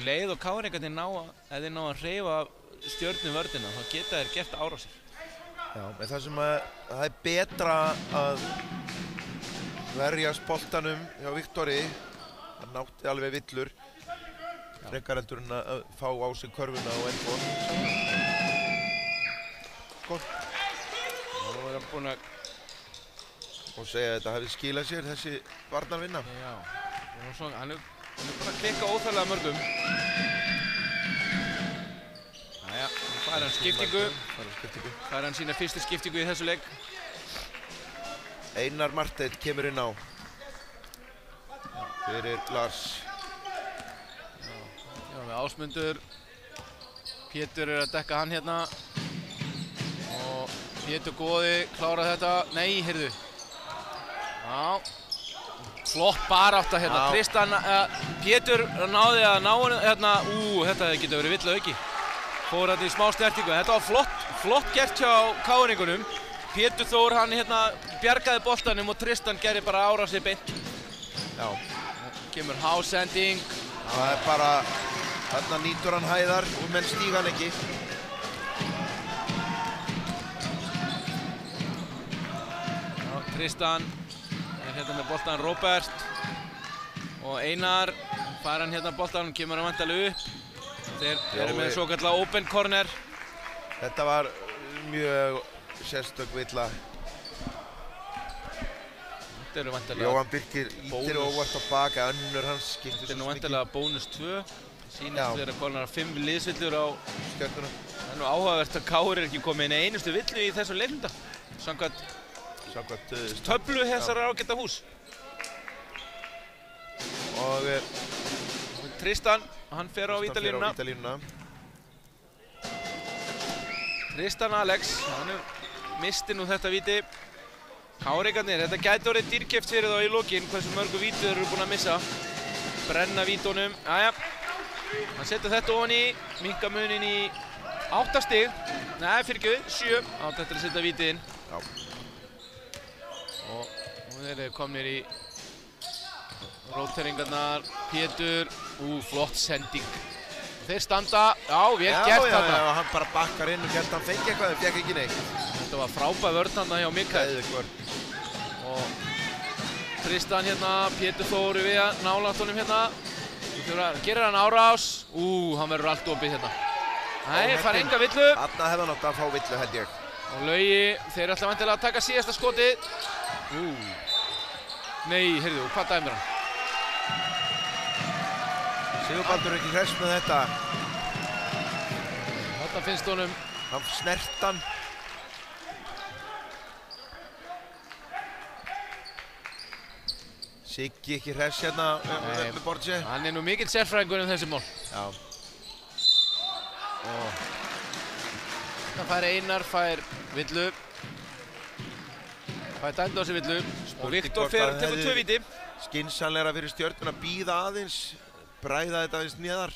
Leið og KR-ingarnir ef þeir ná að hreyfa Stjörnuvörðina, þá geta þeir gert árásir. Já, en það sem það er betra að verjast boltanum hjá Viktori. Hann nátti alveg villur. Frekar heldur en að fá á sig körfuna og endbóð. Gott. Nú er hann búinn að og segja að þetta hefði skilað sér, þessi varnarvinna. Já, hann er bara að klikka óþarlega mörgum. Jæja, nú fær hann skiptingu. Fær hann sína fyrstu skiptingu í þessu leik. Einar Marteinn kemur inn á fyrir Lars. Já, með Ásmundur. Pétur er að dekka hann hérna. Og Pétur Góði klárar þetta. Nei, heyrðu. Já, flott barátta hérna. Tristan, Pétur náði að ná hann hérna. Þetta getur verið villa auki. Fór þetta í smá snertingu. Þetta var flott gert hjá KR-ingunum. Pétur Þór, hann hérna bjargaði boltanum og Tristan gerði bara árásir beint. Já. Kemur hásending. Það er bara, þarna nýtur hann hæðar og menn stíga hann ekki. Já, Tristan. Hérna með boltan Robert og Einar fær hann hérna boltan, kemur hann vantarlega upp. Þeir eru með svokallega open corner. Þetta var mjög sérstök villa. Þetta eru vantarlega Jóhann Birkir ítir óvart á baka, önnur hans skiptir svo Þetta er nú mikið. vantarlega bónus 2. Sýnist þeirra konar 5 liðsvillur á Stjörnuna. Það er nú áhugavert að KR er ekki komið inn í einustu villu í þessum leikluta. Samkvæmt töflu þessara ágæta hús. Og Tristan, hann fer á vítalínuna. Tristan Alex, hann misti nú þetta víti. KR-ingarnir, þetta gæti orðið dýrkeypt fyrir þá í lokin, hversu mörgu víti þeir eru búin að missa. Brenna vítunum, jæja. Hann setur þetta ofan í, minnka munin í 8 stig. Nei, fyrirgefðu, 7. Átt eftir að setja vítið inn. Já. Og þeir eru komnir í róteringarnar, Pétur, flott sending. Þeir standa, já, vel gert þarna. Já, hann bara bakkar inn og gert hann fengi eitthvað, þeir fekk ekki neitt. Þetta var frábær vörn þarna hjá Mikael. Og Tristan hérna, Pétur Þór við að nálægt honum hérna. Gerir hann árás, hann verður allt opið hérna. Nei, fær enga villu. Þarna hefði hann átt að fá villu, held ég. Og Laugi, þeir ætla væntanlega að taka síðasta skotið. Nei, heyrðu, hvað dæmir hann? Sigurbaldur er ekki hress með þetta. Þarna finnst honum. Hann snert hann. Siggi ekki hress hérna með Borgi. Hann er nú mikill sérfræðingur þessi mál. Já. Það fær Einar, fær villu. Fær dæmd á sig villu. Og Viktor tekur 2 víti. Skynsamlegra fyrir Stjörnuna að bíða aðeins, bræða þetta aðeins neðar.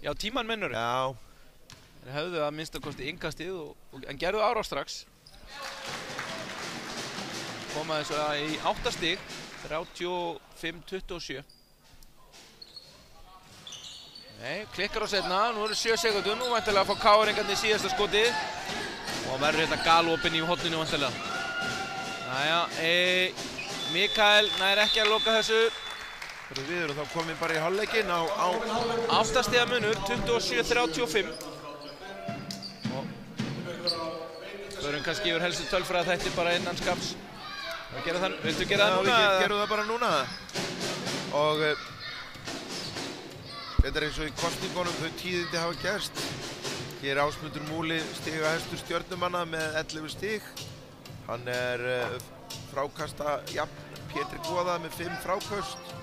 Já, tímann mennur. Já. Þeir höfðu að minnstakosti innkastið en gerðu árás strax. Koma þessu í 8 stig, 35-27. Nei, klikkar á setna, nú eru 7 sekúndur, nú væntanlega að fá KR-ingarnir síðasta skotið. Og hann verður hérna galopinn í hotninu væntanlega. Næja, Mikael nær ekki að loka þessu. Við erum þá komin bara í hálfleikinn á 8 stiga munur, 27-35. Förum kannski yfir helstu tölfræða þætti bara innan skams. Viltu gera það núna? Já, við gerum það bara núna. Og Þetta eins og í kosningunum þau tíðindi hafa gerst. Hér er Ásmundur Múli stigahæstur Stjörnumanna með 11 stig. Hann frákasta jafn Pétri Goða með 5 fráköst.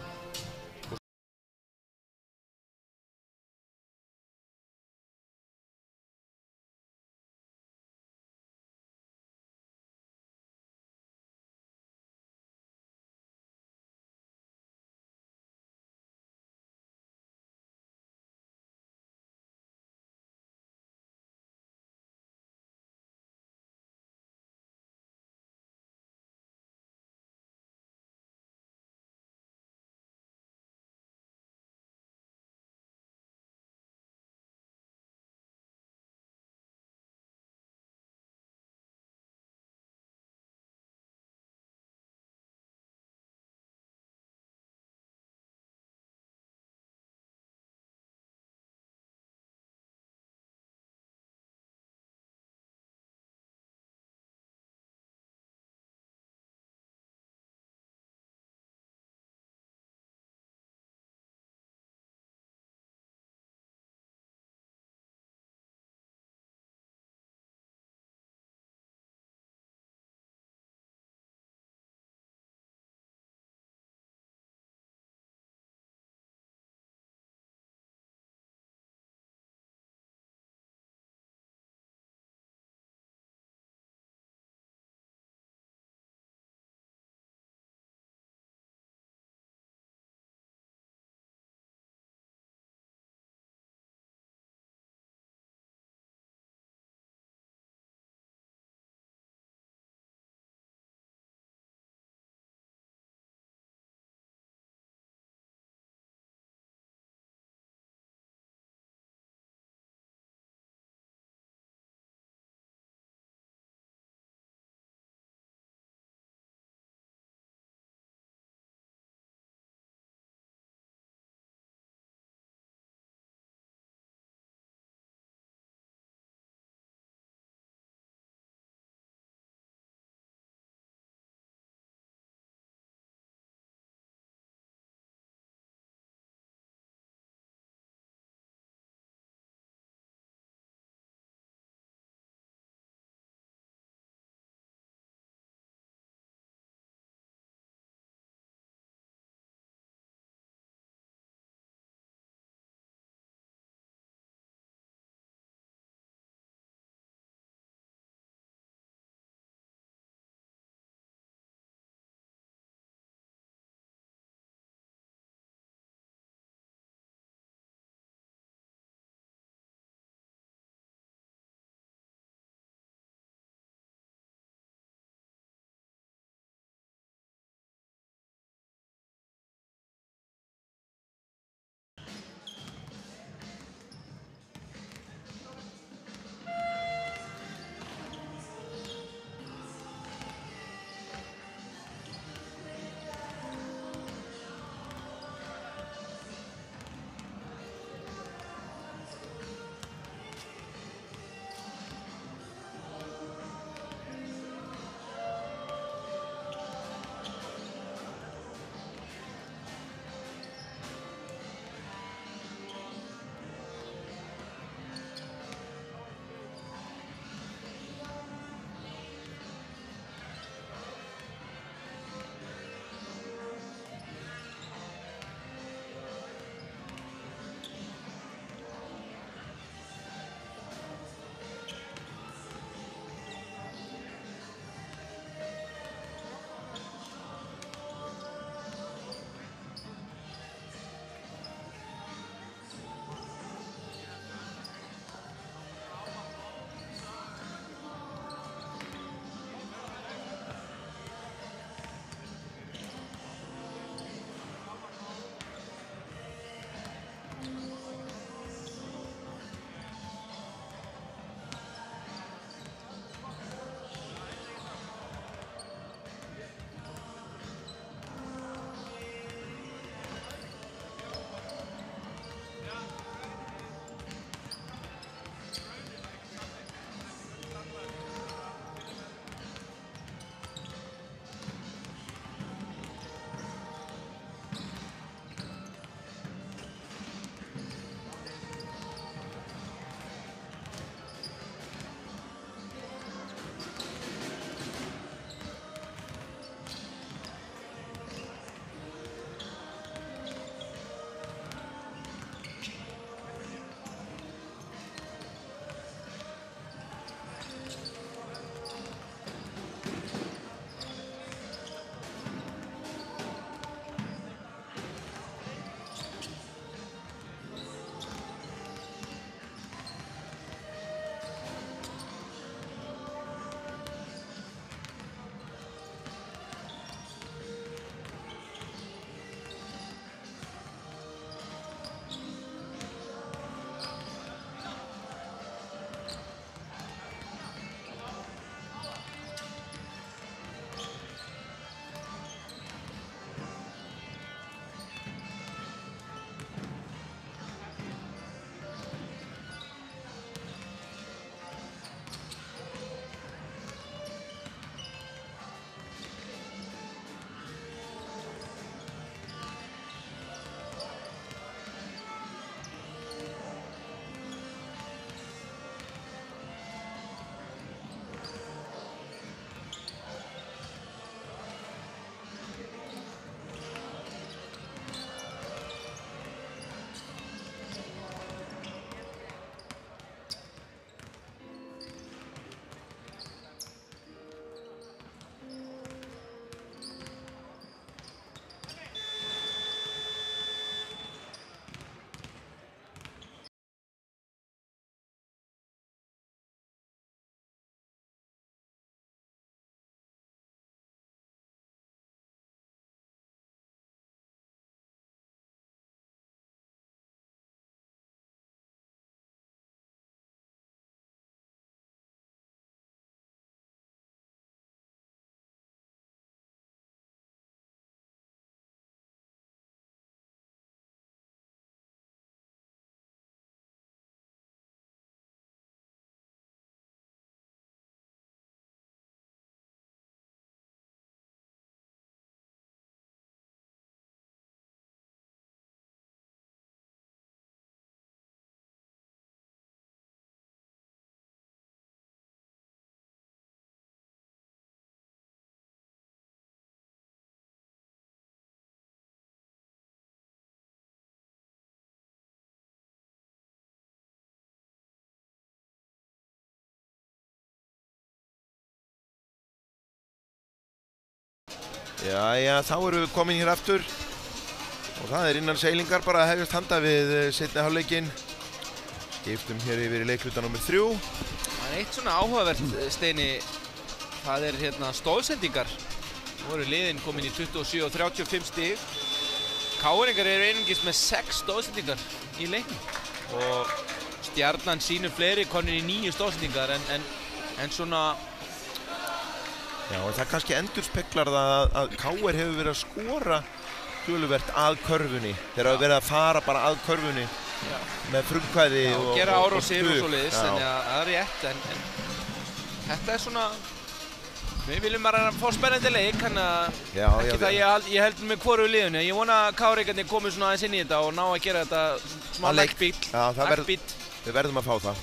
Jæja, þá erum við komin hér aftur og það er innan seilingar bara að hefjast handa við seinni hálfleikinn. Skiptum hér yfir í leikluta nr. 3. Það er eitt svona áhugavert, Steini, það er hérna stóðsendingar. Nú eru liðin komin í 27 og 35 stig. KR-ingar eru einungis með 6 stóðsendingar í leiknum og Stjarnan sínur fleiri konur í 9 stóðsendingar en svona. Já, og það kannski endurspeglar það að KR hefur verið að skora töluvert að körfunni. Þeir hafa verið að fara bara að körfunni með frumkvæði og gera árásir og svoleiðis, þannig að það er rétt, en þetta er svona, við viljum bara fá spennandi leik, þannig að ekki það ég held með hvoru liðinu. Ég vona að KR-ingarnir komi svona aðeins inn í þetta og ná að gera þetta smá leikbít. Við verðum að fá það.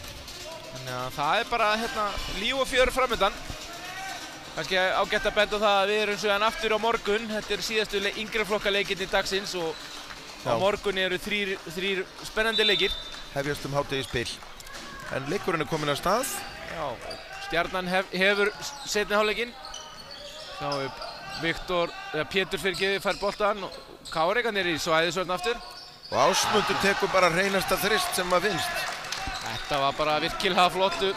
Þannig að það er bara hérna líf og fjör framöndan. Kannski ágætt að benda á það að við erum svo aftur á morgun. Þetta er síðastu yngri flokka leikirnir dagsins og á morgun eru þrír spennandi leikir. Hefjast hádegisbil. En leikurinn er komin af stað. Já, Stjarnan hefur seinni hálfleikinn. Þá Pétur fær boltann og KR-ingarnir í svæðisvörn aftur. Og Ásmundur tekur bara hreinasta þrist sem að finnst. Þetta var bara virkilega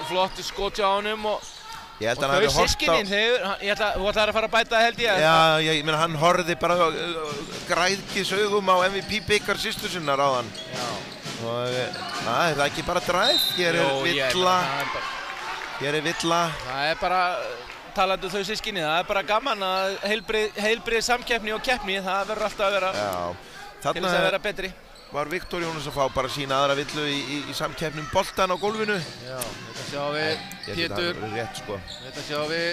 flottu skot hjá honum og þau systkinin, þú ætlar að fara að bæta held ég. Já, ég meina hann horfði bara græðkis augum á MVP byggar systur sinnar á hann. Já. Og það er ekki bara dræf, hér er villa. Hér er villa. Það er bara, talandi þau systkini, það er bara gaman að heilbrigð samkeppni og keppni, það verður alltaf að vera til þess að vera betri. Var Viktor Jónas að fá bara sína aðra villu í samkeppnum boltan á gólfinu. Já, þetta sjáum við Pétur. Rétt, sko. Þetta sjáum við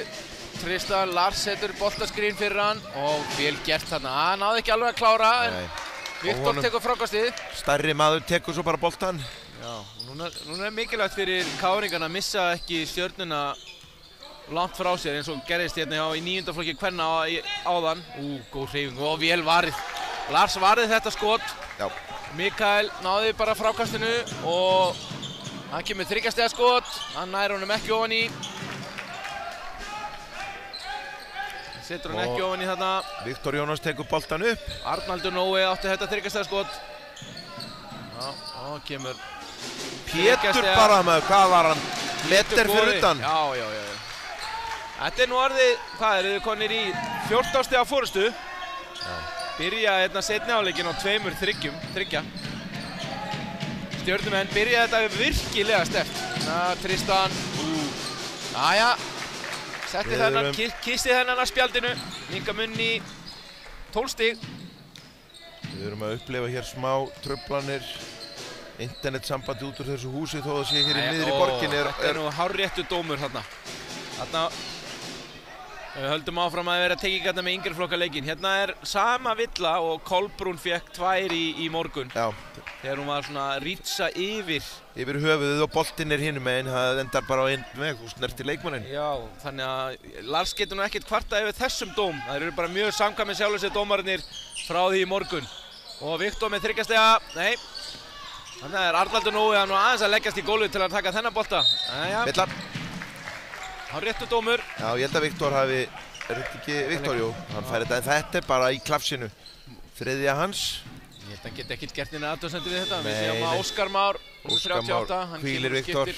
Tristan, Lars setur boltaskrín fyrir hann og vel gert þarna. Hann náði ekki alveg að klára en Viktor tekur frákastið. Stærri maður tekur svo bara boltan. Já, núna er mikilvægt fyrir KR-ingarna að missa ekki Stjörnuna langt frá sér eins og gerðist hérna í 9. flokki kvenna áðan. Góð hreyfing og vel varið. Lars varið þetta skot. Já. Mikael náði bara frákastinu og hann kemur 3 stiga skot, hann nær honum ekki ofan í. Setur hann ekki ofan í þarna. Viktor Jónas tekur boltan upp. Arnaldur Nói átti þetta 3 stiga skot. Já, og kemur Pétur bara með, hvað var hann? Meter fyrir utan. Já. Þetta er nú orðið, hvað eru þið konir í 14 stiga fórustu? Já. Byrja hérna seinni hálfleikinn á 2-3. Stjörnumenn byrja þetta virkilega sterkt. Tristan, Jæja, setti þennan, kisti þennan að spjaldinu. Minka munn í 12 stig. Við erum að upplifa hér smá truflanir. Internetsambandi út úr þessu húsi þó að sé hér í miðri borginni. Þetta er nú hárréttu dómur þarna. Við höldum áfram að vera tekingarna með yngri flokka leikinn. Hérna er sama villa og Kolbrún fekk 2 í morgun. Já. Þegar hún var svona að rítsa yfir höfuðið og boltinn er hinum meginn. Það endar bara á einn veg og snerti leikmanninn. Já, þannig að Lars getur nú ekkert kvartað yfir þessum dóm. Það eru bara mjög samkvæmir sjálfsögðu dómararnir frá því í morgun. Og Viktor með 3 stiga, nei. Þannig að Arnaldur Nói hann var aðeins að leggjast í gólfið til að taka þennan bolta. Villa. Hárréttu dómur. Já, ég held að Viktor hafi, er þetta ekki Viktor, jú, hann fær þetta, en þetta er bara í klafsinu. Þriðja hans. Ég held að hann geti ekkert gert neina athugasemdir við þetta. Við sjáum að Óskar Már, 38, hann hvílir Viktor.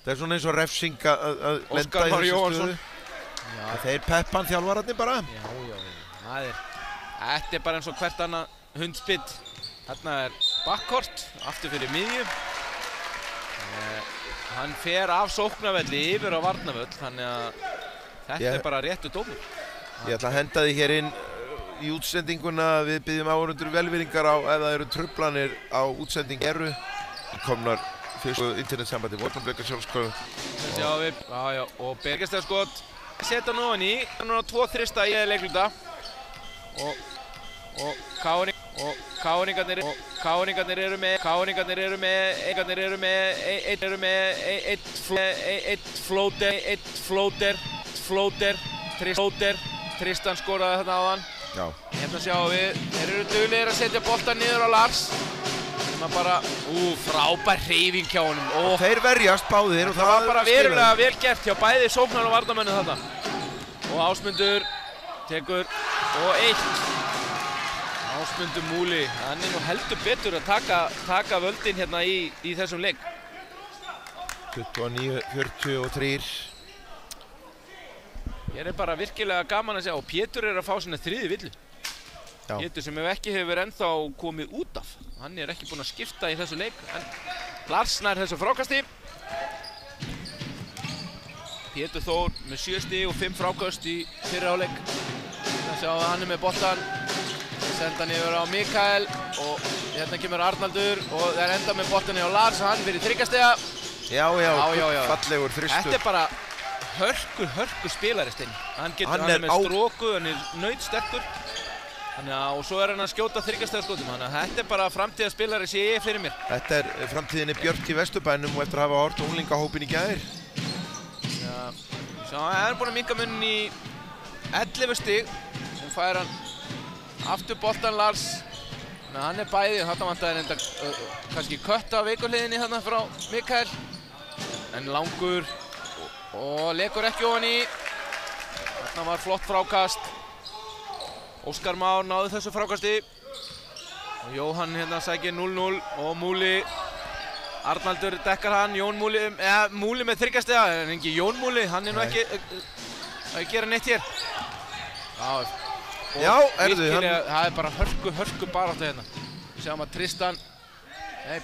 Það er svona eins og refsing að lenda í þessu stöðu. Þeir peppan þjálfararnir bara. Já, þetta er bara eins og hvert annað hundspill. Þarna er bakkort, aftur fyrir miðju. Hann fer af sóknarvelli yfir á varnarvöll, þannig að þetta er bara réttu dómur. Ég ætla að henda því hér inn í útsendinguna. Við byggjum áhorfendur velvirðingar á ef það eru truflanir á útsending komnar fyrstu internetsambandi Vornablikar sjálfsköðu. Þessi á við, og Bergestegar skot. Seta nú hann í, núna 2 þrista í leikluta og KR-ingarnir eru með flóter, Tristan skoraði þarna áðan. Já. Hérna sjáum við, þeir eru duglegir að setja boltan niður á Lars. Það bara, frábær hreyfing hjá honum. Og þeir verjast báðir og það var bara verulega vel gert hjá bæði sóknar og varnarmönnum þarna. Og Ásmundur tekur og 1. Ásmundur Múli, hann nú heldur betur að taka völdin hérna í þessum leik. 29-43. Hér bara virkilega gaman að segja og Pétur að fá svona 3. villu. Já. Pétur sem ekki hefur ennþá komið út af. Hann ekki búinn að skipta í þessu leik. En Lars nær þessu frákasti. Pétur Þór með 7 stig og 5 fráköst í fyrri hálfleik. Það sjá að hann með boltan. Senda hann yfir á Mikael og hérna kemur Arnaldur og þeir enda með boltan á Lars og hann fyrir 3 stiga. Já, fallegur þristur. Þetta bara hörku spilari Steini. Hann með stróku, hann nautsterkur. Og svo hann að skjóta 3 stiga skotum. Þannig að þetta bara framtíðarspilari sé ég fyrir mér. Þetta framtíðinni Björt í Vesturbænum og eftir að hafa hort unglingahópinn í gær. Hann búinn að minnka munnin í 11 stig. Sem fær hann aftur boltan Lars. Hann bæði, þarna vantaði enda kannski kött af veikuhliðinni þarna frá Mikael. En langur og lekur ekki ofan í. Þarna var flott frákast. Óskar Már náði þessu frákasti. Og Jóhann hérna sækir 0-0 og Múli. Arnaldur dekkar hann, Múli með 3 stiga, en ekki Jón Múli, hann nú ekki að gera neitt hér. Já, það bara hörku baráttu hérna. Við sjáum að Tristan,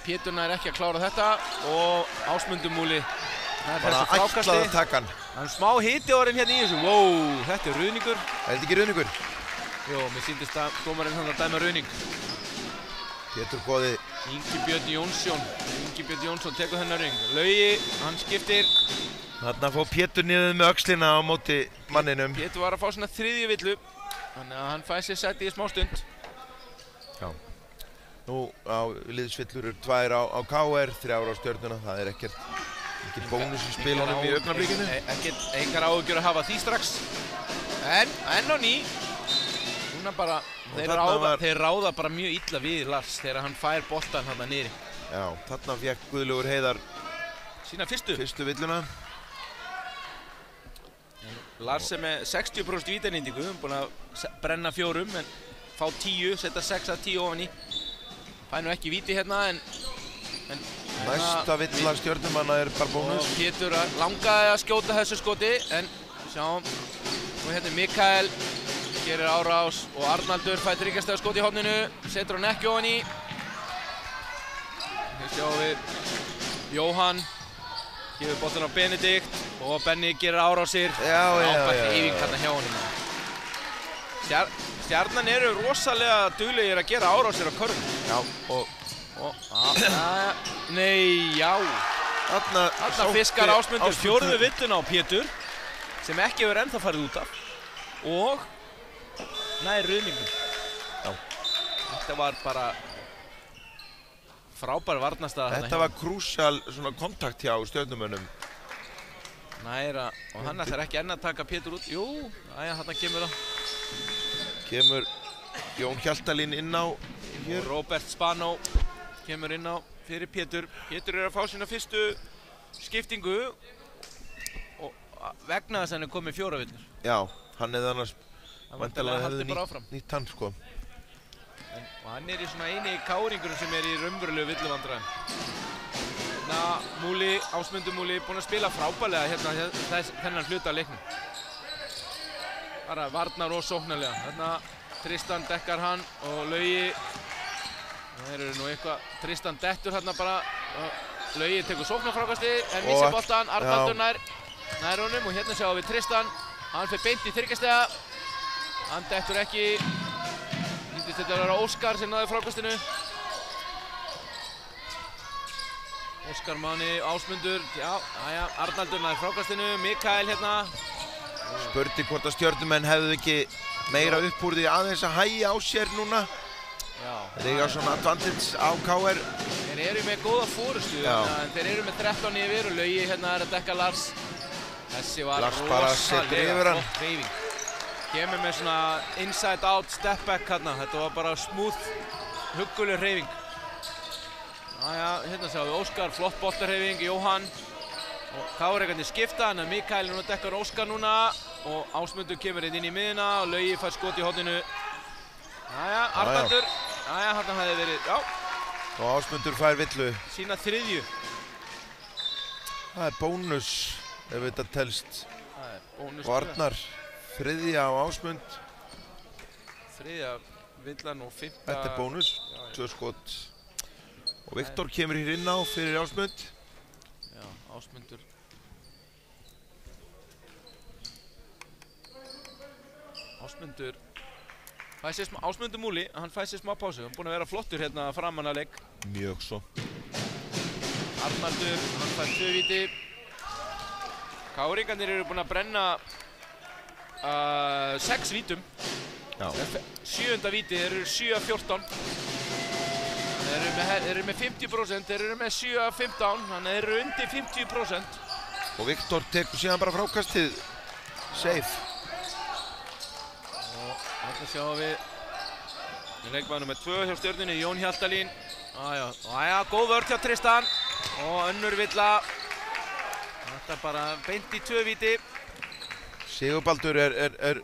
Pétur nær ekki að klára þetta og Ásmundur Múli. Bara ætlaði að taka hann. Hann smá hiti orðin hérna í þessu. Wow, þetta ruðningur. Þetta ekki ruðningur? Jó, mér sýndist að dómarinn hann að dæma ruðning. Pétur góði. Ingi Björn Jónsson tekur þennan ring. Laugi, hann skiptir. Þarna fór Pétur niður með öxlina á móti manninum. Pétur var að fá svona 3. villu. Þannig að hann fæ sér sæti í smá stund. Já. Nú á liðsvillur 2 á KR, 3 á Stjörnuna. Það ekkert bónus í spilunum í augnablikinu. Engar áhugjur að hafa því strax. En á ný. Núna bara, þeir ráða bara mjög illa við Lars þegar hann fær boltan þarna niðri. Já, þarna fékk Guðlaugur Heiðar sína fyrstu villuna. Lars með 60% vítanýtingu, búinn að brenna 4 en fá 10, setja 6 af 10 ofan í. Fær nú ekki víti hérna en næsta villa Stjörnumanna bara bónus. Og Pétur langaði að skjóta þessu skoti en sjáum, og hérna Mikael gerir árás og Arnaldur fær 3 stiga skot í horninu, setur hann ekki ofan í. Hér sjáum við Jóhann gefur boltan á Benedikt og Benni gerir árásir. Ábært eyfing hérna hjá honum. Stjarnan rosalega duglegir að gera árásir á körfum. Já, Þarna fiskar Ásmundur 4. villuna á Pétur sem ekki hefur ennþá farið út af og nær ruðningu. Þetta var bara frábær varnarstaða. Þetta var krúsjál kontakt hjá Stjörnumönnum. Næra, og hann ætlar ekki enn að taka Pétur út. Jú, þarna kemur það. Kemur Jón Hjaltalín inn á hér. Og Robert Spano kemur inn á fyrir Pétur. Pétur að fá sína fyrstu skiptingu og vegna þess að hann komið 4 villur. Já, hann annars vantilega hefði nýtt hann sko. Og hann í svona eini káringur sem í raunverulegu villuvandræðum. Múli, Ásmundur Múli, búinn að spila frábærlega hérna þennan hluta af leiknum. Bara varnar og sóknarlega. Þarna Tristan dekkar hann og Laugi. Það nú eitthvað, Tristan dettur hérna bara. Laugi tekur sóknarfrákasti en missir boltan. Arnaldur nær honum og hérna sjáum við Tristan. Hann fer beint í 3 stiga. Hann dettur ekki. Þetta að vera Óskar sem náði frákastinu. Óskar Máni, Ásmundur, Arnaldur nær frákastinu, Mikael hérna. Spurði hvort að Stjörnumenn hefðu ekki meira upp úr því aðeins að hægja á sér núna. Þeir eiga svona advantage á KR. Þeir með góða fórustu, en þeir með 13 yfir og Laugi hérna að dekka Lars. Þessi var rosalega flott hreyfing. Kemur með svona inside out step back hérna. Þetta var bara smooth, hugguleg hreyfing. Hérna sjáum við Óskar, flott boltarhreyfing, Jóhann. Og KR skipta, en Mikael dekkar Óskar núna og Ásmundur kemur inn í miðuna og Laugi fær skot í horninu. Jæja, Arnaldur. Jæja, hann hefði verið, já. Og Ásmundur fær villu. Sína þriðju. Það bónus ef þetta telst. Það bónus. Og Arnar, þriðja á Ásmund. Þriðja villan og 5. Þetta bónus, 2 skot. Og Viktor kemur hér inn á fyrir Ásmund. Já, Ásmundur. Ásmundur Múli, hann fæ sér smá pásu. Hann búinn að vera flottur hérna framan að leik. Mjög svo. Arnaldur, hann fær 2 víti. Káringarnir eru búinn að brenna 6 vítum. Já. 7. víti, þeir eru 7 af 14. Þeir eru með 50%, þeir eru með 7 af 15, þannig þeir eru undir 50%. Og Viktor tekur síðan bara frákastið. Safe. Þarna sjáum við leikmaður nr. 2 hjá Stjörnunni, Jón Hjaltalín. Æja, góð vörn hjá Tristan. Og önnur villa. Þetta er bara beint í 2 víti. Sigurbaldur er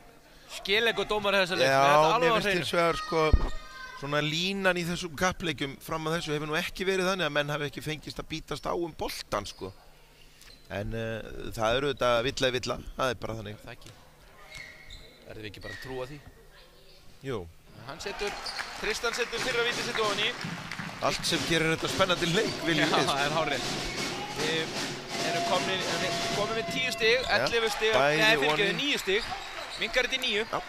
Skillegur dómar þessa leik. Já, mér finnst hins vegar sko svona línan í þessum kappleikjum fram að þessu hefur nú ekki verið þannig að menn hafi ekki fengist að bítast á boltan sko. En það eru þetta villa í villa, það er bara þannig. Það ekki. Verðum við ekki bara að trúa því? Jú. Tristan setur fyrra víti sitt ofan í. Allt sem gerir þetta spennandi leik viljum við. Já, það er hárrétt. Við erum komin með 10 stig, 11 stig, nei fyrirgefðu 9 stig. Minkar þetta í 9. Já.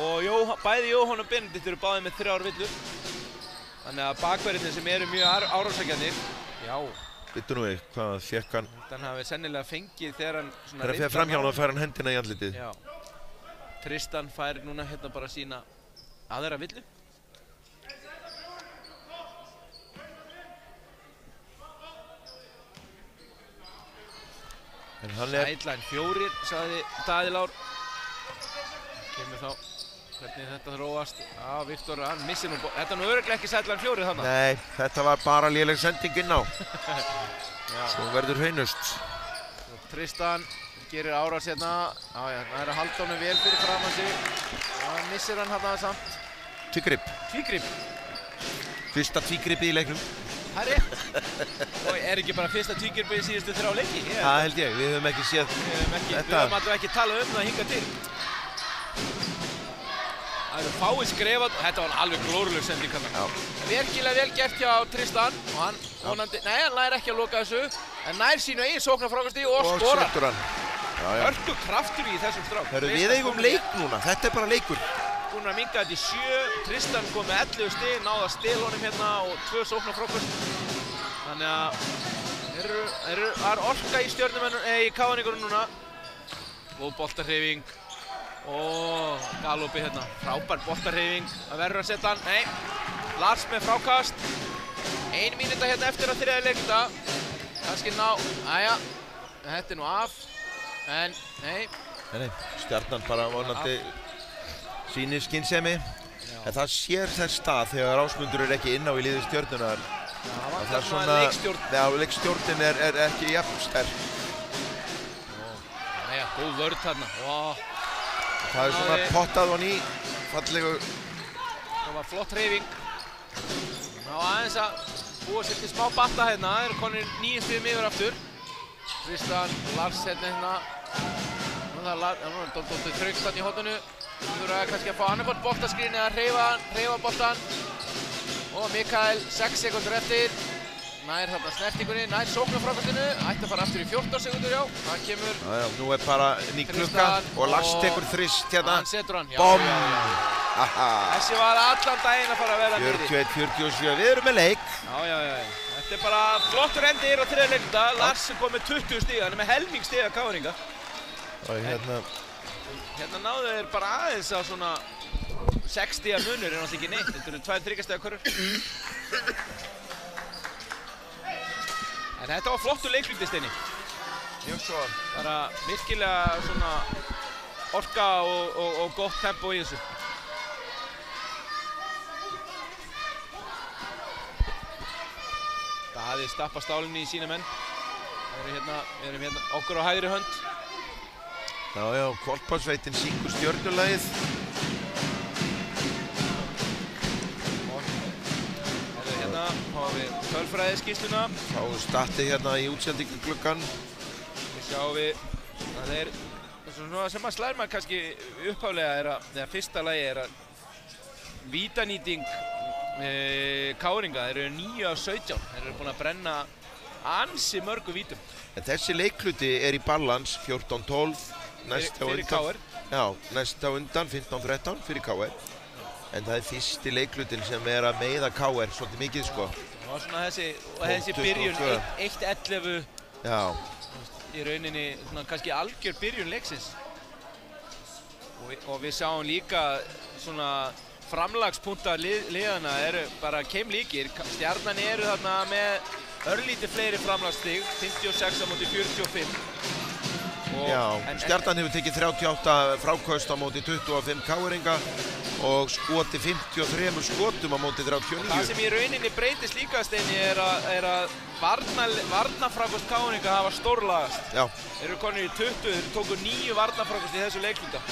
Og bæði Jóhann og Benedikt eru báðið með 3 villur. Þannig að bakverðinni sem eru mjög árásækjarnir. Já. Vittu nú við, hvað fékk hann? Hann hafi sennilega fengið þegar hann svona Þegar hann fer framhjá hann og fær hann hendina í andlitið. Já. Tristan fær núna hérna bara sína aðra villu. Sætlæn 4, sagði Daði Lár. Kemur þá hvernig þetta þróast. Já, Viktor, hann missir nú þetta er nú örugglega ekki sætlæn 4 þarna. Nei, þetta var bara léleg sending inn á. Svo verður hreinust. Tristan gerir árás hérna. Já, það er að halda honum vel fyrir framan sig. Það missir hann hérna samt. Tvígrip. Fyrsta tvígripið í leiknum. Það er rétt. Og er ekki bara fyrsta tvígripið í síðustu 3 leiki? Það held ég, við höfum ekki séð Við höfum alltaf ekki talað það hingað til. Það eru fáið skrefað og þetta var alveg glóruleg sending hérna. Virkilega vel gert hjá Tristan og hann vonandi, nei hann nær ekki að loka þessu en nær sínu eigin sóknarfrákasti og skorar. Hörku kraftur í þessum strák. Við eigum leik núna, þetta er bara leikur. Búinn að minka þetta í 7, Tristan kom með 11 stig, náði að stela honum hérna og 2 sóknarfrákast. Þannig að það er orka í í káningunum núna. Góð boltarhreyfing. Og Galopi hérna, frábær boltarhreyfing. Það verður að setja hann, nei. Lars með frákast. 1 mínúta hérna eftir að 3. leikta. Kannski æja, þetta er nú af. En, nei. Stjarnan bara vonandi sýnir skynsemi. En það sér þess stað þegar Ásmundur ekki inn á í liði Stjörnunar. Það er svona leikstjórn. Já, leikstjórnin er ekki jafn sterk. Jæja, góð vörð þarna. Það er svona pottað og ný, fallegu. Það var flott hreyfing. Ná aðeins að búa sér til smá batta hérna. Það eru konir 9 stigum yfir aftur. Tristan, Lars hérna. Nú er Dóttir þröngt hann í horninu. Þú verður kannski að fá annarkort boltaskrín eða hreyfa boltan. Og Mikael 6 sekundur eftir. Nær þarna snertingunni, nær sóknarfrákastinu. Ætti að fara aftur í 14 sekundur, já. Það kemur. Já, nú er bara ný klukka og Lars tekur þrist hérna. Hann setur hann, já. Bom! Þessi var allan daginn að fara að vera niðri. 41-47, við erum með leik. Já. Þetta er bara flottur endir á 3. leikta. Lars kom með 20 stiga, hann er með helming stiga káringa. Hérna náðu þeir bara aðeins að svona 6 stiga munur er náttúrulega ekki neitt. Þetta eru 2-3 stiga körur. En þetta var flottur leikluti, Steini. Mjög svo. Bara virkilega svona orka og gott tempo í þessu. Daði stappa stálinni í sína menn. Við erum hérna okkur á hægri hönd. Já, Hvolpasveitin syngur Stjörnulagið. Hérna fáum við tölfræðiskýrsluna. Fáum statið hérna í útsendingagluggann. Við sjáum við að þeir, svona sem að slær maður kannski upphaflega þegar fyrsta lagi að vítanýting Káringa, þeir eru 9 af 17. Þeir eru búin að brenna ansi mörgu vítum. En þessi leikluti í balans 14-12. Fyrir KR. Já, næst á undan 15-13 fyrir KR. En það fyrsti leiklutin sem að meiða KR svolítið mikið, sko. Og svona þessi byrjun 1-11. Já. Í rauninni svona kannski algjör byrjun leiksins. Og við sáum líka svona framlagspunktar liðana eru bara keimlíkir. Stjarnan eru þarna með örlítið fleiri framlagsstig, 56 á móti 45. Stjarnan hefur tekið 38 fráköst á móti 25 KR-inga og skoti 53 skotum á móti 39. Það sem í rauninni breytist líka, Steini, er að varnarfrákost KR-inga hafa stórlagast. Já. Þeir eru konir í 20, þeir tóku 9 varnarfrákost í þessu leikluta.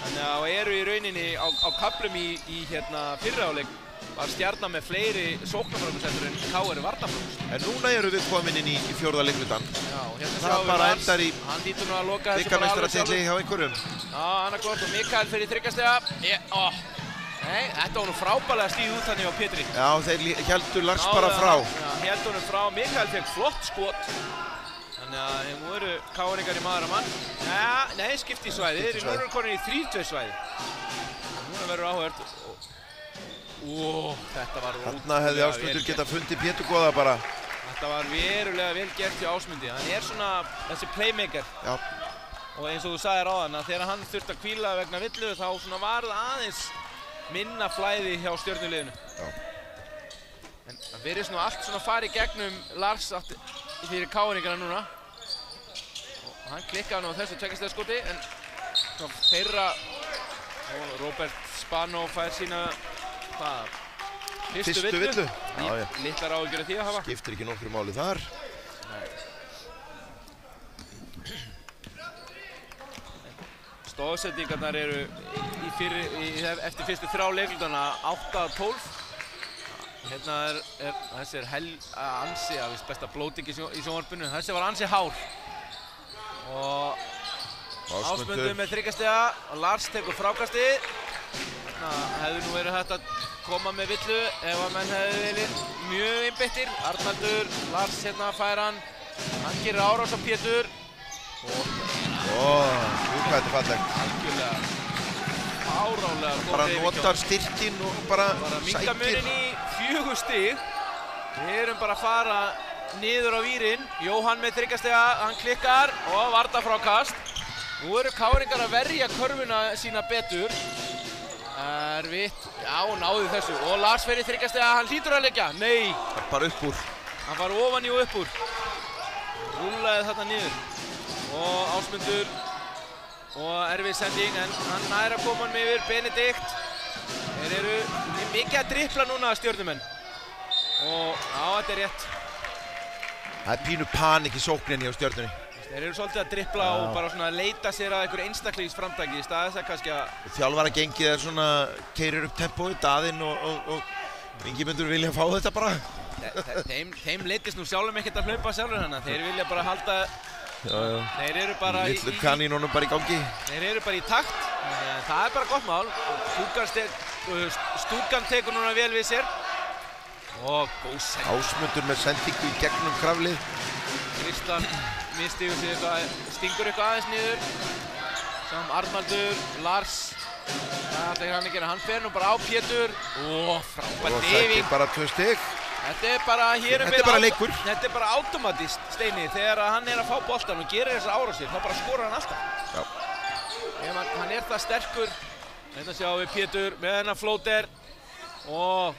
Þannig að eru í rauninni á kaflum í fyrra áleik var Stjarnan með fleiri sóknarfrákost en KR varnarfrákost. En núna eru við komin inn í fjórða leiklutan. Já, hérna það bara endar í hann hlýtur nú að loka þessu bara alveg bikarmeistaratitli hjá einhverjum. Já, annarkvort og Mikael fyrir þriggastega. Nei, þetta var nú frábærlega stíð út hann hjá Pétri. Já, þeir héldu Lars bara frá. Já, héldu honum frá. Mikael fekk flott skot. Þannig að nú eru KR-ingar í maður að mann. Nei, skipti í svæði. Þeir eru nú konir í 3-2 svæði. Núna verður áhugavert. Þetta var þarna hefði Ásmundur getað fundið Pétur Góða bara. Þetta var verulega vel gert hjá Ásmundi. Hann er svona þessi playmaker. Já. Og eins og þú sagðir áðan að þegar hann þurfti að hvíla vegna villu þá svona var það aðeins minna flæði hjá stjörnuliðinu. Já. En það verið svona allt svona farið gegnum Lars fyrir KR-ingana núna. Og hann klikkaði nú á þessu tveggjastigaskoti en þeirra og Robert Spano fær sína fyrstu villu. Litlar áhyggjur af því að hafa. Skiptir ekki nokkru máli þar. Stóðsendingarnar eru eftir fyrstu 3 leiklutana 8-12. Hérna þessi ansi, að vist besta blóting í sjónvarpinu. Þessi var ansi hár. Og Ásmundur með þriggastega og Lars tekur frákastið. Hefði nú verið hægt að koma með villu ef að menn hefði verið mjög einbeittir. Arnaldur, Lars hérna fær hann gerir árás á Pétur og hvað þetta er fallegt. Algjörlega fáránlega bara notar styrkinn og bara minka munin í 4 stig. Við erum bara að fara niður á vírinn. Jóhann með þriggastega, hann klikkar og varnarfrákast. Nú eru KR-ingar að verja körfuna sína betur. Erfitt, já, náði þessu og Lars fer í þriggastega, hann hlýtur að leggja, nei! Bara upp úr. Hann var ofan í og upp úr. Rúllaði þarna niður og Ásmundur og erfið sending en hann nær að koma hann með yfir Benedikt. Þeir eru mikið að drippla núna stjörnumenn og já, þetta er rétt. Það er pínu panik í sókninni á stjörnunni. Þeir eru svolítið að drippla og bara svona leita sér að einhverju einstaklingsframtaki í stað þess að kannski að þjálfaragengið er svona keyrir upp tempóið, Daðinn og Ingimundur vilja fá þetta bara. Þeim leittist nú sjálfum ekkert að hlaupa sjálfur hana. Þeir vilja bara halda Þeir eru bara litlu kanínunum bara í gangi. Þeir eru bara í takt. Það er bara gott mál. Stúkan tekur núna vel við sér. Og góð sending. Ásmundur með sendingu í gegnum kraflið. Kristján misstígur sig eitthvað, stingur eitthvað aðeins niður. Saman Arnaldur, Lars. Það ætla hann ekki að hann fer nú bara á Pétur. Frábær og deyfing. þetta er bara 2 stig. Þetta er bara, þetta er bara leikur. Þetta er bara automatist, Steini, þegar hann er að fá boltan og gerir þessar árásir, þá bara skorar hann alltaf. Já. Hann er það sterkur. Hérna sjáum við Pétur með hennar flóter. Og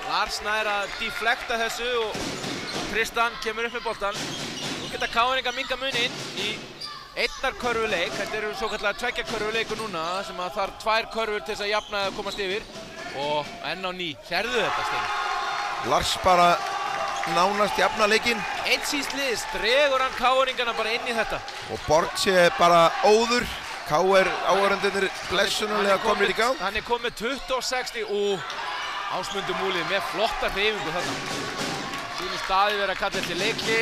Lars nær að deflekta þessu og Tristan kemur upp með boltan. Nú geta KR-ingar minka muninn í 1 körfuleik. Þetta eru svo kallar 2 körfuleikur núna sem að þarf 2 körfur til þess að jafna að komast yfir. Og enn á ný. Sérðu þetta, Steini? Lars bara nánast jafna leikinn. Einn síst liðs, dregur hann Káringana bara inn í þetta. Og Borgsi er bara óður. KR áhorfendurnir blessunarlega komnir í gang. Hann er komið 26 og Ásmundur Múli með flotta hreyfingu þarna. Sýnir staði verið að kalla eftir leikli.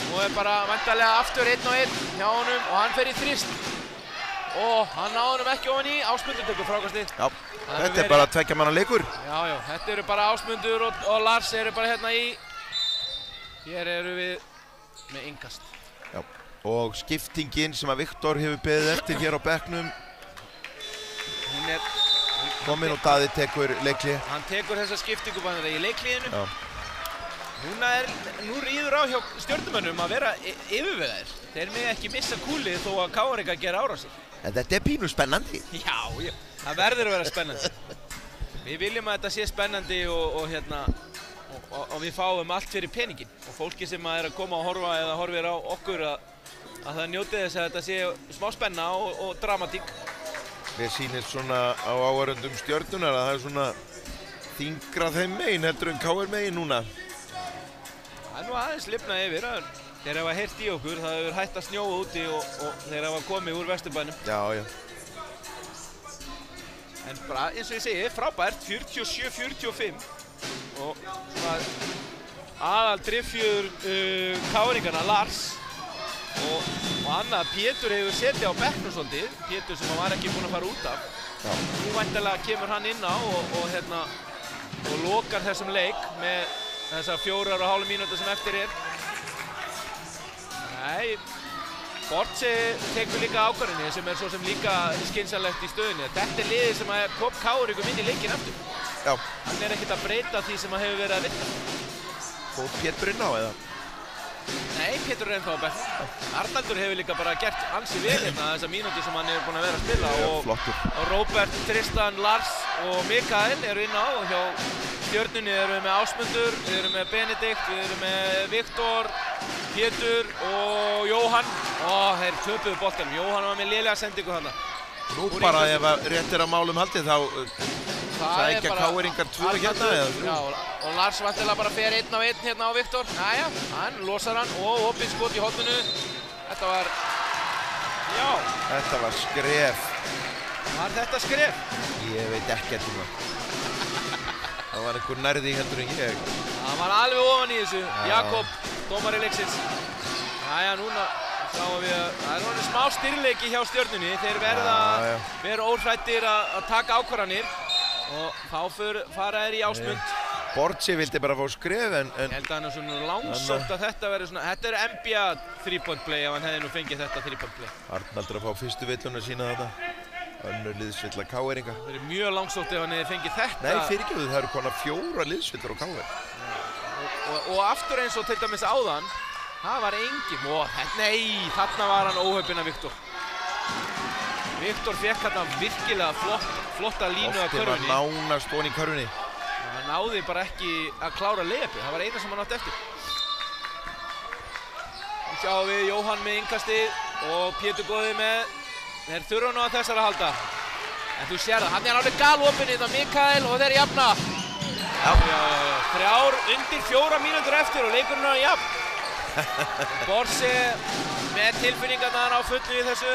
Og er bara væntanlega aftur 1-1 hjá honum og hann fer í þrist. Og hann náði honum ekki ofan í, Ásmundur tekur frákastið. Já, þetta er bara tveggja manna leikur. Já, þetta eru bara Ásmundur og Lars eru bara hérna í. Hér eru við með innkast. Já, og skiptingin sem að Viktor hefur beðið eftir hér á bekknum. Hún er Kominn og Daði tekur leikli. Hann tekur þessa skiptingu bara í leikliðinu. Já. Nú ríður á hjá stjörnumönnum að vera yfirvegaðir. Þeir mega ekki missa kúlið þó að KR gera árásir. En þetta er pínu spennandi. Já, það verður að vera spennandi. Við viljum að þetta sé spennandi og við fáum allt fyrir peningin. Og fólki sem er að koma og horfa eða horfir á okkur að það njóti þess að þetta sé smá spenna og dramatík. Mér sýnist svona á áhorfendum stjörnunar að það er svona þyngra þeim megin heldur en KR megin núna. Það er nú aðeins lifnað yfir. Þeir hafa heyrt í okkur, það hefur hætt að snjóa úti og þeir hafa komið úr Vesturbænum. Já. En bara eins og ég segi, frábært, 47-45 og svona aðal driffjur Káringana, Lars og annað, Pétur hefur setið á bekknum svolítið, Pétur sem hann var ekki búinn að fara út af. Já. Nú væntanlega kemur hann inn á og lokar þessum leik með þessar 4,5 mínútur sem eftir er. Nei, Borgsi tekur líka ákvarðinni sem er svo sem líka skynsamlegt í stöðunni. Þetta er liðið sem kom Káringum inn í leikinn aftur. Já. Hann er ekkert að breyta því sem hefur verið að vinna. Fór Pétur inn á eða? Nei, Pétur er ennþá á bekknum. Arnaldur hefur líka bara gert ansi vel hérna þessa mínúti sem hann hefur búinn að vera að spila. Flottur. Og Róbert, Tristan, Lars og Mikael eru inn á og hjá stjörnunni erum við með Ásmundur, við erum með Benedikt, við erum með Viktor, Pétur og Jóhann. Þeir töpuðu boltanum. Jóhann var með lélega sendingu þarna. Nú bara ef rétt er að málum haldið þá sækja Káringar 2 hérna eða 3. Já, og Lars vantilega bara fer 1-1 hérna á Viktor. Jæja, hann losar hann og opið skot í horninu. Þetta var, já. Þetta var skref. Var þetta skref? Ég veit ekkert um það. Það var einhver nærði heldur en ég. Það var alveg ofan í þessu. Jakob, dómari leiksins. Jæja, núna sjáum við að það er orðið smá styrleiki hjá stjörnunni. Þeir verða óhræddir að taka ákvarðanir og þá fara þeir í Ásmund. Borgsi vildi bara fá skref en Ég held að hann er svona langsótt að þetta verður svona, þetta er NBA 3-point play ef hann hefði nú fengið þetta 3-point play. Arnaldur að fá fyrstu villuna sína þetta. Önnur liðsvilla Káringa. Það verður mjög langsótt ef hann hefði fengið þetta. Nei, fyrirgefðu, það eru konar 4 liðsvillar á KR. Og aftur eins og til dæmis áðan, það var enginn. Nei, þarna var hann óheppinn af Viktor. Viktor fekk hérna virkilega flotta línu að körfunni. Oft var nánast ofan í körfunni. Hann náði bara ekki að klára layupið, það var eina sem hann átti eftir. Nú sjáum við Jóhann með innkastið og Pétur góði með. Þeir þurfa nú að þessar að halda. En þú sér það, hann er alveg galopinn þetta Mikael og þeir jafna. Já. 4 mínútur eftir og leikurinn er jafn. Borgsi með tilfinningarnar á fullu í þessu.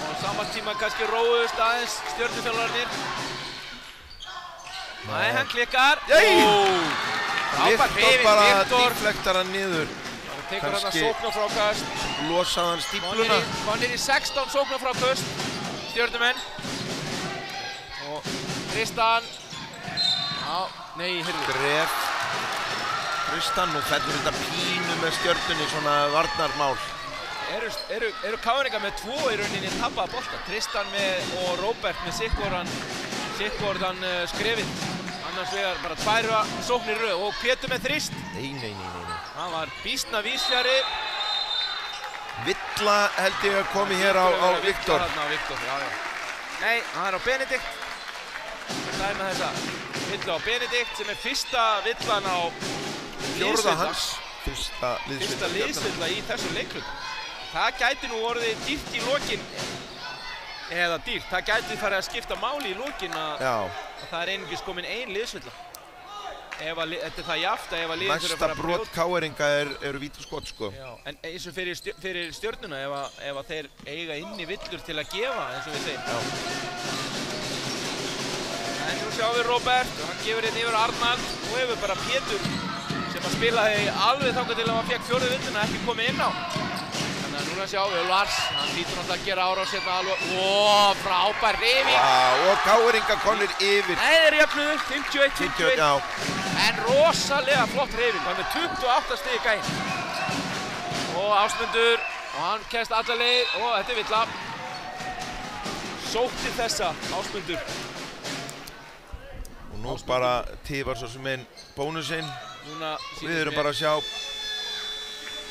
Og saman tíma kannski róuðust aðeins stjörnuþjálfararnir. Nei, hann klikkar. Viktor bara deflektar hann niður. Tekur hann að sóknarfrákast. Losaði hann stípluna. Konir í 16 sóknarfrákast. Stjörnumenn. Og Tristan. Skref. Tristan og fellur þetta pínu með stjörnunni svona varnarmál. Eru Káringar með 2 í rauninni tappaða bolta. Tristan og Róbert með sikkvorðan skrefið. Annars vegar bara 2 sóknir í röð og Pétur með þrist. Nei. Það var býsna vísfjari. Villa held ég að komi hér á Viktor. Nei, hann er á Benedikt. Það er með þessa villu á Benedikt sem er fyrsta villan á liðsvilla. Fyrsta liðsvilla í þessum leiklutum. Það gæti nú orðið dýrt í lokin. Eða dýrt, það gæti farið að skipta máli í lokin að það er einungis komin 1 liðsvilla. þetta er það jaft að ef að liðin þurfa að Næsta fara að brot KR-inga eru vítaskot sko. Já, en eins og fyrir Stjörnuna ef að þeir eiga inni villur til að gefa eins og við segjum. Já. En nú sjáum við Róbert og hann gefur hérna yfir Arnald og hefur bara Pétur sem að spilaði alveg þangað til að hann fékk 4. villuna ekki komið inn á. Þannig að núna sjáum við Lars, hann hlýtur náttúrulega að gera árás hérna alveg, frábær hreyfing. Og KR-inga komnir yfir. Nei, þeir jöfnuðu, 51-51. Já. En rosalega flott hreyfing, hann er 28 stig gæinn. Og Ásmundur, og hann kemst alla leið, og þetta er villa. Sótti þessa, Ásmundur. Og nú bara tifar svo sem einn bónusinn. Við erum bara að sjá